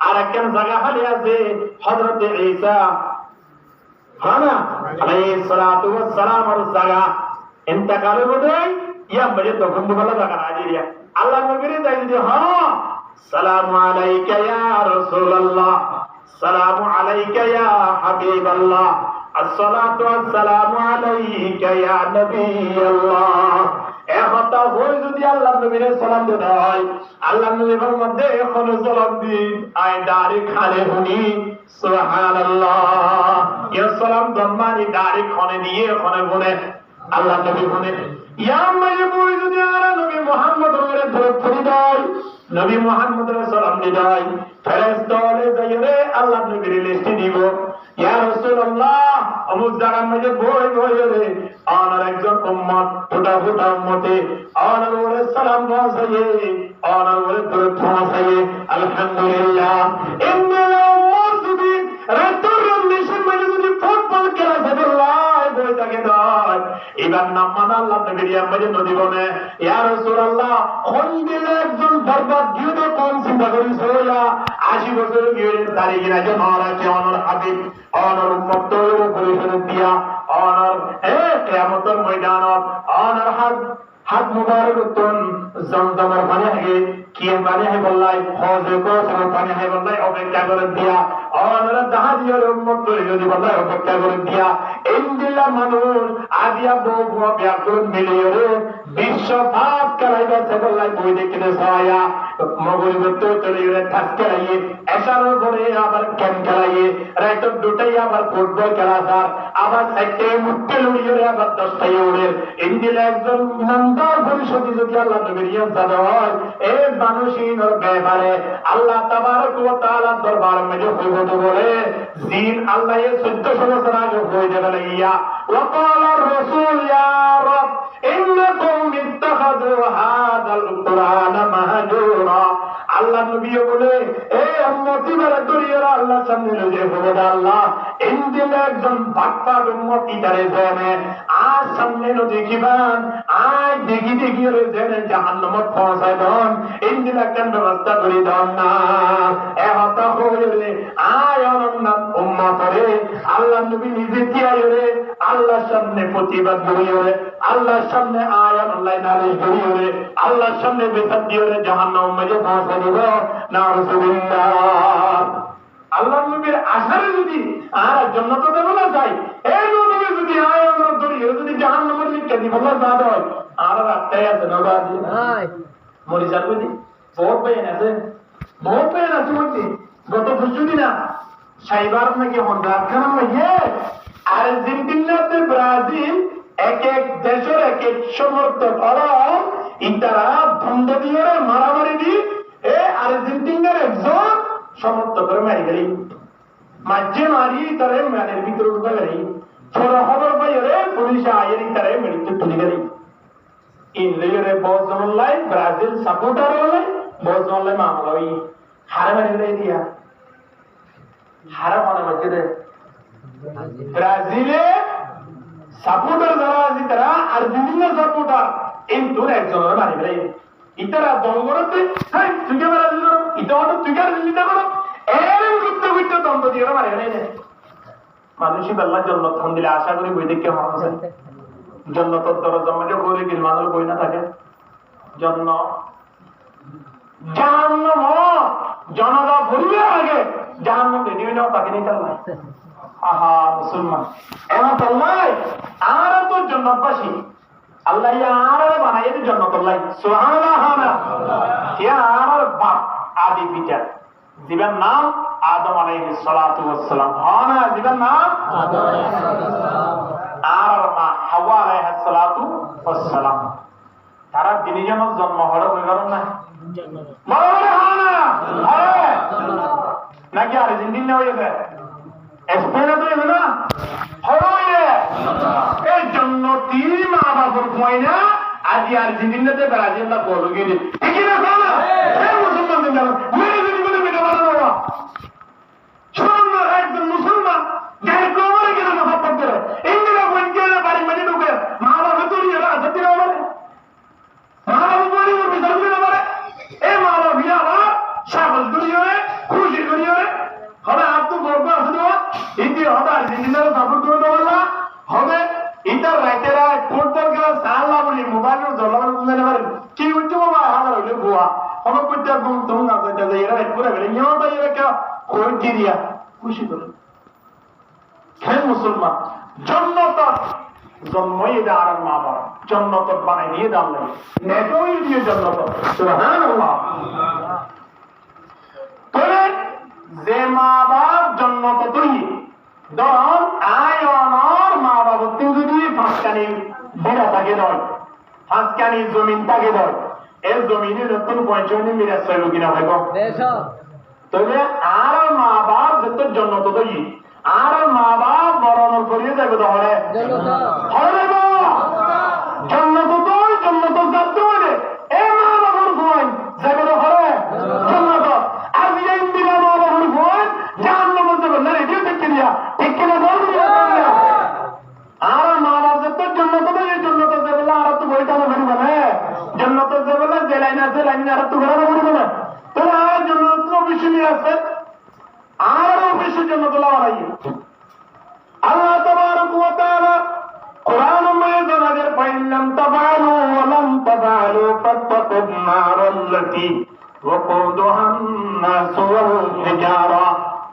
আর একজন জায়গা খালি আছে হযরত ঈসা হানা আলাইহিস সালাতু ওয়াস সালাম এর জায়গা ইন্তেকাল হয়ে ইয়া বলে তখন বলা জায়গা হাজিরিয়া আল্লাহ নবীর দাই দি হ্যাঁ সালামু আলাইকা ইয়া রাসূলুল্লাহ সালামু আলাইকা ইয়া হাবিবাল্লাহ আসসালাতু ওয়াসসালামু আলাইকা ইয়া নবিয়াল্লাহ একটা হই যদি আল্লাহ নবীর সালাম দিতে হয় আল্লাহ নবীর মধ্যে এখন সালাম দিন আয় দাড়ি খালে হুনি সুবহানাল্লাহ ইয়া সালাম দম্মানি দাড়ি খনে দিয়ে খনে বলে আল্লাহ নবী বলে ইয়া মাইবুই যদি আরা নবী মুহাম্মদের ধরে ধরে দেয় নবী মুহাম্মদের সালাম দিই ফেরেশতা বলে যাইরে আল্লাহ নবীর লিস্ট দিব ইয়া রাসূলুল্লাহ অমুক জায়গার মধ্যে বই বই রে আর একজন উম্মত ফুটা ফুটা উম্মতে আর ওরে সালাম পৌঁছাইয়ে আর ওরে দরুদ পৌঁছাইয়ে আলহামদুলিল্লাহ ইন্নাল উম্মত যদি রাতের মিশন মানে যদি ফুটবল খেলা সাল্লাল্লাহ বই থাকে দাও এবার নাম মান আল্লাহ নবীর মধ্যে নদী বনে ইয়া রাসূলুল্লাহ কোন দিলে একজন বরবাদ দিয়ে তো কোন চিন্তা করি সোয়া 80 বছর গিয়ে তারিখে আজ মারা কে অনর হাবিব অনর উম্মত পরিশোধ দিয়া অনর কিয়ামতের ময়দানত অনর হাত মুবারক তুন জমজমের পানি আগে কি পানি হে বললাই হজে কো সব পানি হে বললাই অপেক্ষা করে দিয়া অনর দাহাদিয়ার উম্মত পরিশোধ বললাই অপেক্ষা করে দিয়া ইন্দিলা মানুষ আদিয়া বহু ব্যাকুল মিলিয়ে বিশ্ব পাপ করাইবা সে বললাই বই দেখিতে সায়া মগল করতে চলে ঠাসকাইয়ে এসার পরে আবার ক্যান খেলাইয়ে রাত দুটাই আবার ফুটবল খেলা স্যার আবার সাইডে মুক্তি লড়িয়ে আবার 10টায় ওড়ে ইন্দিলা একজন ইমানদার ভবিষ্যতে যদি আল্লাহ নবীর ইনসাদ হয় এই মানুষিন ওর ব্যাপারে আল্লাহ তাবারক ওয়া তাআলা দরবার মধ্যে হইবো বলে দিন আল্লাহ এর 1400 বছর আগে হয়ে যাবে ইয়া ওয়া ক্বালা রাসূল ইয়া রাব ইন্নাকুম ইত্তাখাযু হাযাল কুরআন মাহজুরা আল্লাহ নবী বলে এই উম্মতি বারে দরিয়ারা আল্লাহ সামনে লয়ে বলে আল্লাহ ইনদিন একজন বাক্কার উম্মতি তারে জানে আর সামনে লো দেখিবান আই দেখি দেখি রে জানে জাহান্নামত পৌঁছায় দন ইনদিন একটা ব্যবস্থা করে দাও না এ হতা হইলে আয় অনন্নাম উম্মতরে আল্লাহ নবী নিজে কি আইরে আল্লাহর সামনে প্রতিবাদ করিওরে আল্লাহর সামনে আয়াত আল্লাহ নালিশ করিওরে আল্লাহর সামনে বেসাত দিওরে জাহান্নাম মধ্যে পৌঁছে দিব নাউযুবিল্লাহ আল্লাহ নবীর আশারে যদি আর জান্নাত দেব না চাই এই নবী যদি আয়াত ধরিয়ে যদি জাহান্নামের নিকে দিব না বাদ হয় আর রাস্তায় আছে না বাজি নাই মরি যাবে দি বহুত পেন আছে মতি গত বুঝুদিনা সাইবার নাকি হন্ডা খানা মাইয়ে আর্জেন্টিনাতে ব্রাজিল এক এক দেশের এক এক সমর্থক হলাম ইতারা বন্ধ দিয়ে মারামারি দি এ আর্জেন্টিনার একজন সমর্থকের মারি গেলি মাঝে মারি তারে ম্যানের ভিতরে ঢুকে গেলি ছোড়া খবর পাইরে পুলিশ আয়ের তারে মেডিতে তুলে গেলি ইনলেরে বজনলাই ব্রাজিল সাপোর্টার হলে বজনলাই মামলা হই হারে মারি গেলে দিয়া হারা মনে হচ্ছে দে ব্রাজিলে সাপোর্টার যারা আছে তারা আর্জেন্টিনা সাপোর্টার কিন্তু একজনের মারি গেলে ইতারা দল করতে হ্যাঁ তুই কে ব্রাজিল করো ইটা হতো তুই কে আর্জেন্টিনা করো এরকম করতে করতে দ্বন্দ্ব দিয়ে মারি গেলে মানুষই বেল্লা জন্নত খান দিলে আশা করি বই দেখে মনে আছে জন্নতর দরজা মধ্যে করে গেল মানুষ বই না থাকে জন্ম জাহান্নাম জনতা ভরবে আগে জাহান্নাম রেডিও নাও তাকে নিয়ে চাল আহা মুসলমান এমন চললাই আর তো জন্নতবাসী আল্লাহ আর বানাই জন্নত সুবহানাল্লাহ আর বাপ আদি পিতা জীবন নাম আদম আলাইহিস সালাতু ওয়াস সালাম হানা জীবন নাম আদম আলাইহিস সালাম আর মা হাওয়া আলাইহিস সালাতু ওয়াস সালাম তারা দিনে যেন জন্ম হলো ওই কারণ না বলে হানা আরে নাকি আর্জেন্টিনা হয়ে যায় স্পেনে তো এলো না হয়ে এই জন্নতি মা বাবার কয়না আজি আর্জেন্টিনাতে ব্রাজিল না বলো গিয়ে ঠিকই না না এই মুসলমানদের জানো মেরে যদি বলে মেরে বানানো না শোন একজন মুসলমান যাই কোমরে গেলে মহব্বত করে ইন্দিরা বনকে বাড়ি মানে ঢুকে মা বাবা তৈরি হলো আসতে না বলে মা বাবা বলি ওর বিচার করে না বলে এই মা বাবা বিয়া বা সাবল তৈরি হয় খুশি তৈরি হয় হবে আর তো গর্ব আছে না ইন্দি হবে আর্জেন্টিনার সাপোর্ট করে দেবো না হবে ইটার রাইটেরা ফুটবল খেলা সালা বলি মোবাইলের জলাবার বুঝতে পারেন কি হচ্ছে বাবা হাজার হইলে গোয়া কোনো করতে গুম তুম না করতে যায় এরা পুরো গেলে ইয়টা এরা কে কই দিয়া খুশি করে খেল মুসলমান জন্নত জন্মই এটা আর মা বাবা জন্নত বানাই দিয়ে দাম লাগে নেটই দিয়ে জন্নত সুবহানাল্লাহ তবে যে মা বাপ জন্নত তৈরি ধরুন আয় অনর মা বাবা তুই যদি পাঁচখানি বেড়া থাকে নয় পাঁচখানি জমিন থাকে নয় এই জমিনে নতুন পঞ্চায়েত মিরাজ চাইল কিনা ভাই তবে আর মা বাপ যত জন্নত তৈরি আর মা বাপ বরণ করিয়ে যাবে তাহলে জন্নত তো জন্নত যাতে হলে এ মা বাবার ভয় যাবে তাহলে জন্নত আর ইন্দিরা মা বাবার ভয় জাহান্নামে যাবে না রেডিও দেখতে দিয়া ঠিক কিনা বলবি আর মা বাবা যত জন্নত তো এই জন্নত যাবে না আর তো বইটা না বলবে না জন্নত যাবে না যে লাইন আছে লাইন আর তো ঘরে বলবে না তো আর জন্নত তো বেশি আছে আর বেশি জন্নত লাগাই আল্লাহ তাবারক ওয়া তাআলা কুরআন মধ্যে জানার পাইলাম তাবালু ওয়া লাম তাবালু ফাত্তাকুন নারাল্লাতী ওয়াকুদুহা আন-নাস ওয়াল হিজারা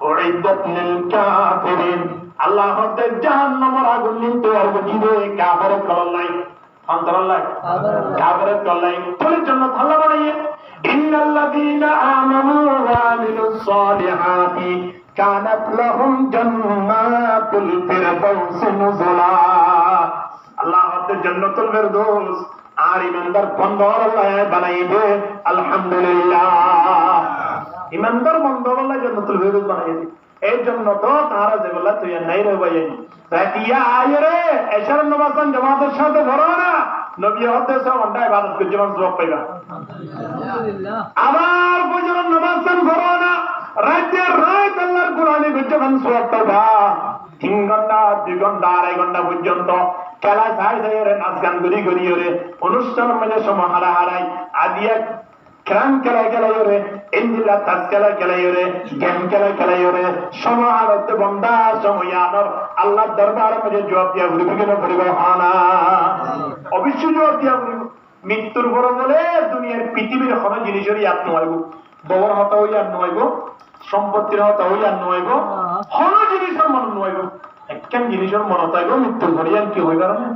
উইদ্দাত লিল কাফিরিন আল্লাহ হতে জাহান্নামের আগুন নিতে আর বুঝিবে কাফের কললাই অন্তরাল্লাহ কাফেরের তল্লাই তোর জন্য আল্লাহ বানাইয়ে ইন্নাল্লাযীনা আমানু ওয়া আমিলুস সালিহাতি কানাত লাহুম জান্নাতুল ফিরদাউস নুজুলা আল্লাহ আমাদের জান্নাতুল ফিরদাউস আর ইমানদার বন্দর আল্লাহ বানাইবে আলহামদুলিল্লাহ ইমানদার বন্দর আল্লাহ জান্নাতুল ফিরদাউস বানাইবে এই জন্য তো তারা যেগুলা তুই নাই রে ভাই রাতিয়া আয়রে এশার নামাজন জামাতের সাথে ধরো না নবী হতে সব ঘন্টা ইবাদত করে জীবন সওয়াব পাইবা আলহামদুলিল্লাহ আবার ফজর নামাজন ধরো না রাতের রাত আল্লাহর কোরআনে জীবন সওয়াব পাইবা 3 ঘন্টা 2 ঘন্টা 2.5 ঘন্টা পর্যন্ত খেলা ছাই ছাই রে নাচ গান করি করি রে অনুষ্ঠানের মধ্যে সময় হারাই আদিয়া ক্রাম খেলা রে ইন্দিলা তাস খেলা রে গেম খেলা রে সমারত বন্দা সময়ানর আল্লাহ দরবারে মধ্যে জবাব দিয়া ঘুরে ফিরে পরিবার হানা অবশ্যই জবাব দিয়া মৃত্যুর পর বলে দুনিয়ার পৃথিবীর কোনো জিনিসেরই ইয়াদ নয় বড় হতা হই আর নয় সম্পত্তির হতা হই আর নয় কোনো জিনিসের মন নয় একখান জিনিসের মন হতাইব মৃত্যুর পরে আর কি হইবার না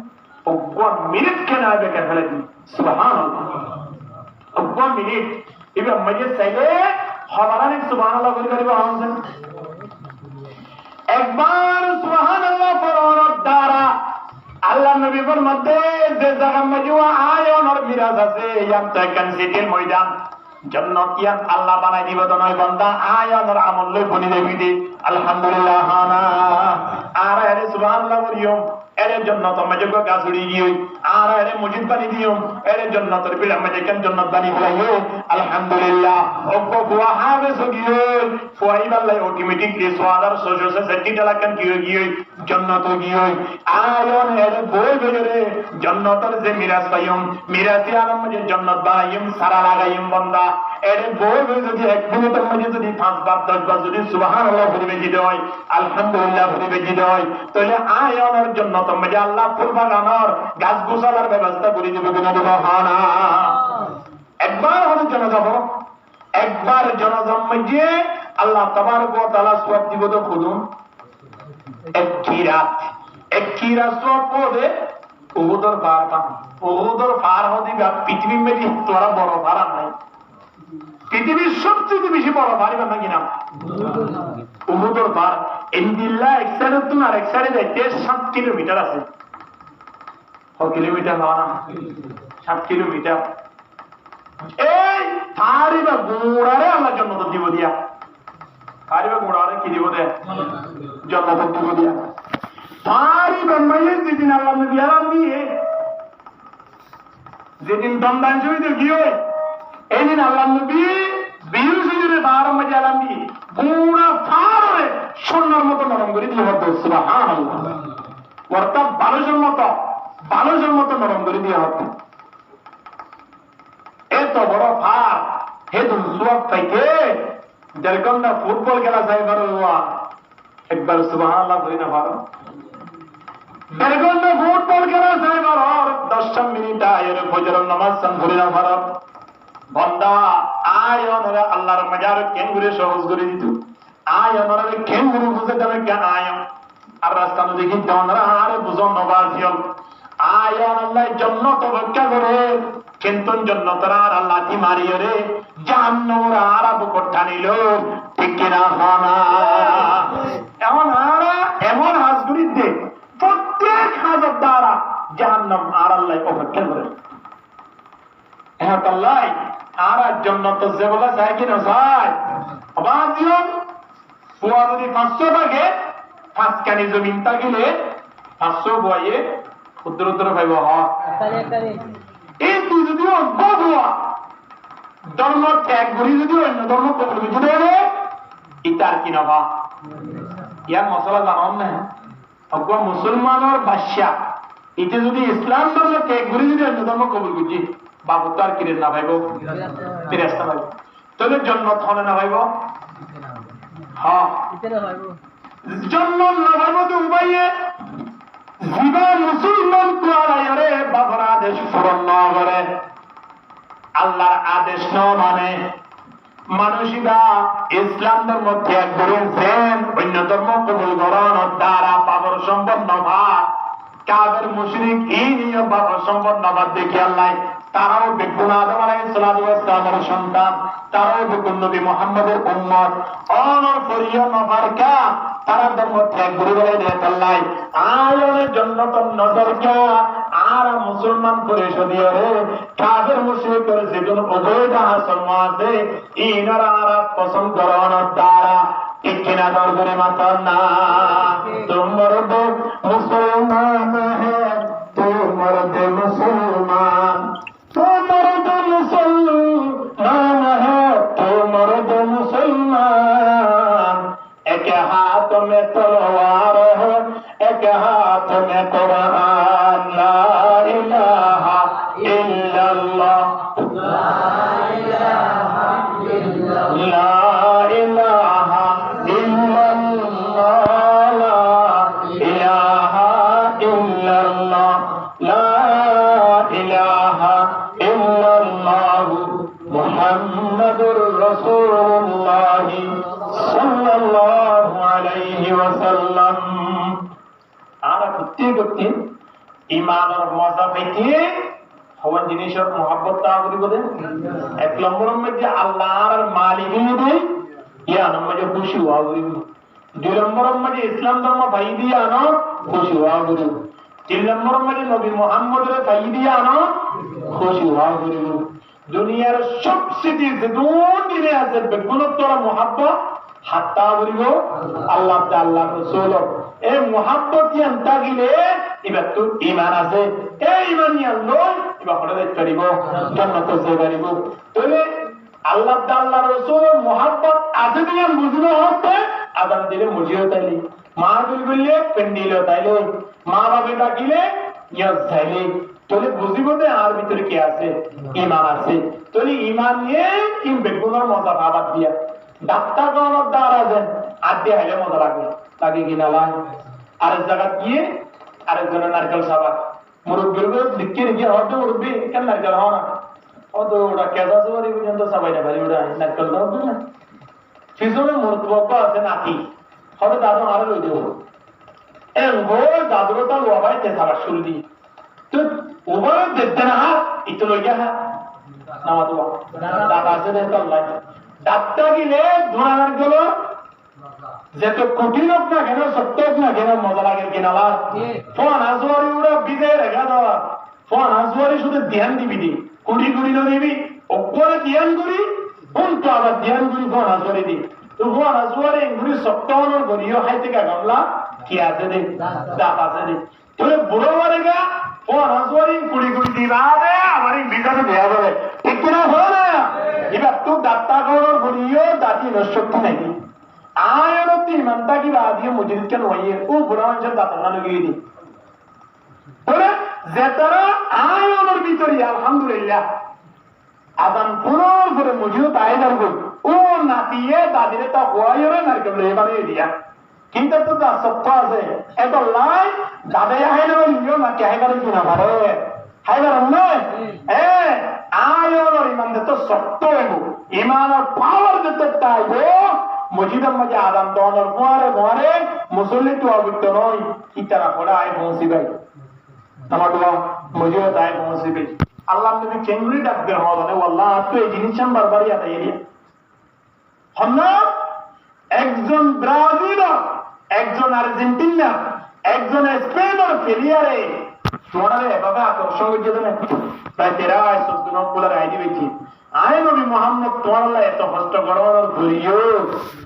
অজ্ঞান মিনিট কেন আগে কেন ফেলে দিন সুবহানাল্লাহ অজ্ঞান মিনিট এবার মজে চাইলে হবারানি সুবহানাল্লাহ বলি করিব আনছেন একবার সুবহানাল্লাহ পড়ার দ্বারা আল্লাহ নবীর মধ্যে যে জায়গা মধ্যে আয়নর মিরাজ আছে ইয়াম তাইকান সিটির ময়দান জান্নাত ইয়াম আল্লাহ বানাই দিব তো নয় বান্দা আয়নর আমল লই বনি দেবি দি আলহামদুলিল্লাহ না আর আরে সুবহানাল্লাহ বলিও এর জান্নাত মধ্যে গাছুড়ি গিয়ে আর এর মসজিদ বানি দিও এর জান্নাতের বিলা মধ্যে কেন জান্নাত বানি হইলো আলহামদুলিল্লাহ ওকো বুয়া হবে সগিয়ে ফুয়াইবাল্লাহ অটোমেটিকলি সোয়াদার সোজসে সেটিটা লাগান গিয়ে জান্নাত গিয়ে আয়ন এর বই বেরে জান্নাতের যে মিরাজ পাইম মিরাজি আলম যে জান্নাত বানাইম সারা লাগাইম বান্দা এর বই যদি এক মিনিটের মধ্যে যদি 5 বার 10 বার যদি সুবহানাল্লাহ বলে দিতে হয় আলহামদুলিল্লাহ বলে দিতে হয় তাহলে আয়নের জন্য তুমি আল্লাহ ফুল বাগানোর গাছ গোছালার ব্যবস্থা করে দিবে কিনা সুবহানা একবার হলো জানাজা হলো একবার জানাজা মধ্যে আল্লাহ তাবারক ওয়া তাআলা সওয়াব দিব তো খুদুন এক কিরাত সওয়াব পদে উহুদের পার পান উহুদের পার হদি পৃথিবী মেরি তোরা বড় পার নাই পৃথিবীর সবচেয়ে বেশি বড় পার না কিনা উহুদের পার ইনদিল্লাহ এক সাইডে তো আর এক সাইডে যাইতে 7 কিলোমিটার আছে কত কিলোমিটার না 7 কিলোমিটার এই তারিবা গোড়ারে আল্লাহ জান্নাত দিব দিয়া তারিবা গোড়ারে কি দিব দে জান্নাত দিব দিয়া তারিবা মাইয়ে যেদিন আল্লাহ নবী আরাম দিয়ে যেদিন দমদান শহীদের গিয়ে এই দিন আল্লাহ নবী বীর শহীদের বারো মাঝে আলাম দিয়ে গোড়া ফার হয়ে সোনার মতো নরম করে দিয়ে হতো সুবহানাল্লাহ অর্থাৎ বালুজের মতো নরম করে দিয়ে হতো এত বড় ফার হে তুমি সুয়াব পাইতে 1.5 ঘন্টা ফুটবল খেলা চাই পারো একবার সুবহানাল্লাহ বলি না পারো 1.5 ঘন্টা ফুটবল খেলা চাই পারো 10 মিনিট আয়ের ফজরের নামাজ সান ধরে না পারো বান্দা আয়নরে আল্লাহর মাজার কেঙ্গুরে সহজ করে দিত আয়নরে কেঙ্গুরে বুঝে দেবে কেন আয়ন আর রাস্তা দেখি দনরা আরে বুঝন নবাজিয়ল আয়ন আল্লাহ জান্নাত অপেক্ষা করে কিন্তু জান্নাতের আর আল্লাহ কি মারিয়ে রে জান্নার আরব কোঠা নিল ঠিক কিনা হানা এমন হাজগুড়ি দে প্রত্যেক হাজার দ্বারা জাহান্নাম আর আল্লাহ অপেক্ষা করে হ্যাঁ আল্লাহ আর জান্নাত যে বলা যায় কি না যায় বাজিয়ল পুয়া যদি 500 টাকা 5 কানি জমিন থাকিলে 500 বয়ে উত্তর পাইব এই তুই যদি অজ্ঞা ধর্ম ত্যাগ করি যদি অন্য ধর্ম কবুল বুঝে দেবে ইতার কি নবা ইয়ার মশলা জানান না অজ্ঞা মুসলমানের বাদশা এতে যদি ইসলাম ধর্ম ত্যাগ করি যদি অন্য ধর্ম কবুল বুঝি বাবু তো আর কিরে না ভাইব ফিরেস্তা ভাইব তাহলে জন্নত হলে না ভাইব হ্যাঁ জন্নত না ভাইব তো উপায়ে জীবন মুসলমান কুয়ারে বাবার আদেশ পূরণ না করে আল্লাহর আদেশ না মানে মানুষিরা ইসলাম ধর্ম ত্যাগ করেছেন অন্য ধর্ম কবুল করানোর দ্বারা পাবর সম্ভব নয় কাফের মুশরিক এই নিয়ম বা অসম্পূর্ণবাদ দেখে আল্লাহ তারাও বেগুন আদম আলাইহিস সালামের সন্তান, তারাও বেগুন নবী মুহাম্মদের উম্মত, অনর করিয়া নবারকা তারা ধর্ম ত্যাগ করে বলে দেয় আল্লাহ আয়নের জন্য তো নজরকা আর মুসলমান পরিষদীয় রে কাফের মুশরিক করে যেগুলো অবৈধ আসল আছে ইনারা আর পছন্দ করানোর দ্বারা কিনা দরবারে মাতা না তোমার দে মুসলমান হ্যাঁ তোমার দে মুসলমান তোমার দে মুসলমান হ্যাঁ তোমার দে মুসলমান এক হাত में तलवार है एक हाथ में कुरान ला इलाहा इल्लल्लाह ला इलाहा মুহাম্মাদুর রাসূলুল্লাহ সাল্লাল্লাহু আলাইহি ওয়াসাল্লাম। আর প্রত্যেকটি ঈমানের মজা পেতে হওয়ার জিনিসের মহব্বত তা করি বলেন। এক নম্বরের মধ্যে আল্লাহর মালিকিনে ইয়া নম্বরে খুশি হওয়া করি। দুই নম্বরের মধ্যে ইসলাম ধর্ম ভাই দিয়ে আনো খুশি হওয়া করি। তিন নম্বরের মধ্যে নবী মুহাম্মদের ভাই দিয়ে আনো খুশি হওয়া করি। দুনিয়ার সবচেয়ে যেদুন দিনে আছে বেগুনতর মহব্বত হাত্তা করিব আল্লাহ আল্লাহ রাসূল এই মহব্বত ইয়ান তাগিলে এবার তো ঈমান আছে এই ঈমান ইয়ান লই এবার হলে করিব জান্নাত যাইব। তবে আল্লাহ আল্লাহ রাসূল মহব্বত আছে দিয়ে বুঝলো হতে আদান দিলে মুজিও তাইলে মা বললে পেন্ডিল তাইলে মা বাবা ডাকিলে ইয়া যাইলে তবে বুঝিব যে আর ভিতরে কি আছে ঈমান আছে। তবে ঈমান নিয়ে কি বেগুনের মজা ভাবাত দিয়া ডাক্তার কোন দ্বারা দেন আড্ডি হাইলে মজা লাগবে লাগে কিনা লাই আরেক জায়গা গিয়ে আরেকজনের নারকেল সাবা মুরব্বীর লিখে রেখে হয়তো মুরব্বী কেন নারকেল হওয়া না অত ওটা কেজা সবারই পর্যন্ত সবাই না পারি ওটা নারকেল দাও না পিছনে মুরব্বী আছে নাকি হয়তো দাদু আরো লই দেবো দাদুর তা লোয়া ভাই তেসাবার শুরু দিয়ে তো ওভাবে দেখতে না ইতো লই গা নামা তো দাদা আছে দেখতে আল্লাহ ডাক্তার গিলে ধরার গেল যেত কোটি লোক না কেন সত্য না কেন মজা লাগে কিনালার ফোন আসবারি ওরা বিজয় রেখা দেওয়া ফোন আসবারি শুধু ধ্যান দিবি দি কুড়ি কুড়ি না দিবি ওপরে ধ্যান করি উল্টো আবার ধ্যান করি ফোন আসবারি দি তো ফোন আসবারি এগুলি সত্য হওয়ার গড়িও হাই থেকে গামলা কি আছে দে দাঁত আছে দে তোরে বুড়ো মারে গা ফোন আসবারি কুড়ি কুড়ি দিবা দে আমার বিজাতে দেয়া বলে ঠিক কিনা হয় না এবার তো ডাক্তার করার গড়িও দাঁতি নশক্তি নাকি আয়রতি ইমানটা কি বাদিয়ে মুজিদ কেন হইয়ে ও বুড়া মানুষের দাঁতার না লাগিয়ে দি বলে যে তারা আয়নের ভিতরে আলহামদুলিল্লাহ আদান পুরোর করে মুজিদ তাই যাবো ও নাতিয়ে দাদিরে তা হওয়াইরে নারকেল এবারে দিয়া কিন্তু তো তার সত্য আছে এত লাই দাদাই হাইলে বলিও না কে হাইবারে কিনা পারে হাইবার নয় আয়নের ইমান তো সত্য হইব ইমানের পাওয়ার যেতে চাইব মসজিদের মাঝে আদান দনের পরে মুসল্লি তো অভিজ্ঞ নয় কি তারা পড়া আয় পৌঁছিবে আমার দোয়া মসজিদ আয় পৌঁছিবে আল্লাহ নবী চেঙ্গুরি ডাকতে হওয়া আল্লাহ তো এই জিনিস বারবারই আদায় এরিয়া হন না একজন ব্রাজিল একজন আর্জেন্টিনা একজন স্পেনের প্লেয়ারে তোমরা এভাবে আকর্ষণ করছে না প্রায় 13-14 নম্বর আইডি বেশি আয় নবী মোহাম্মদ তোমার এত কষ্ট করানোর ঘুরিও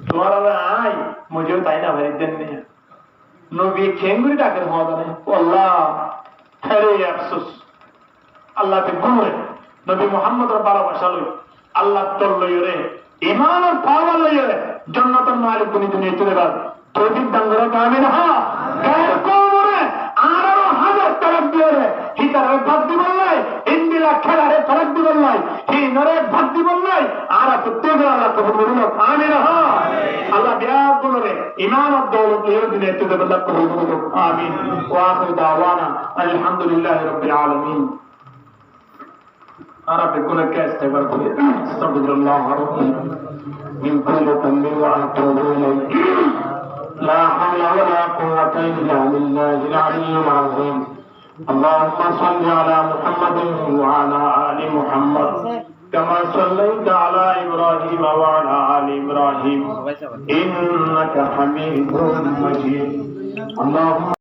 তোমার আয় মুঝেও তাই না ভাই দেন নবী খেঙ্গুরি ডাকের হওয়া জানে আল্লাহ হ্যারে আফসোস আল্লাহকে ঘুরে নবী মোহাম্মদের ভালোবাসা লই আল্লাহ তোর লই রে ইমানের পাওয়ার লই রে জান্নাতের মালিক কোন দুনিয়া চলে গেল তৌফিক দান করে আমিন হ্যাঁ গায়ের কোমরে আরো হাজার তারাক দিয়ে রে হিতারে ভাত দিবেন নাই ইন্দিলা খেলারে তারাক দিবেন নাই হি নরে ভাত দিবেন নাই আর প্রত্যেক আল্লাহ কবুল করুন আমিন হ্যাঁ আল্লাহ বিরাট বলে ইমান আর দৌলত এই দুনিয়া চলে গেল কবুল করুন আমিন ওয়া আখিরু দাওয়ানা আলহামদুলিল্লাহি রাব্বিল আলামিন رب كل كاستغفر استغفر الله ربي من كل ذنب واتوب اليه لا حول ولا قوه الا بالله العلي العظيم اللهم صل على محمد وعلى آل محمد كما صليت على إبراهيم وعلى آل إبراهيم إنك حميد مجيد اللهم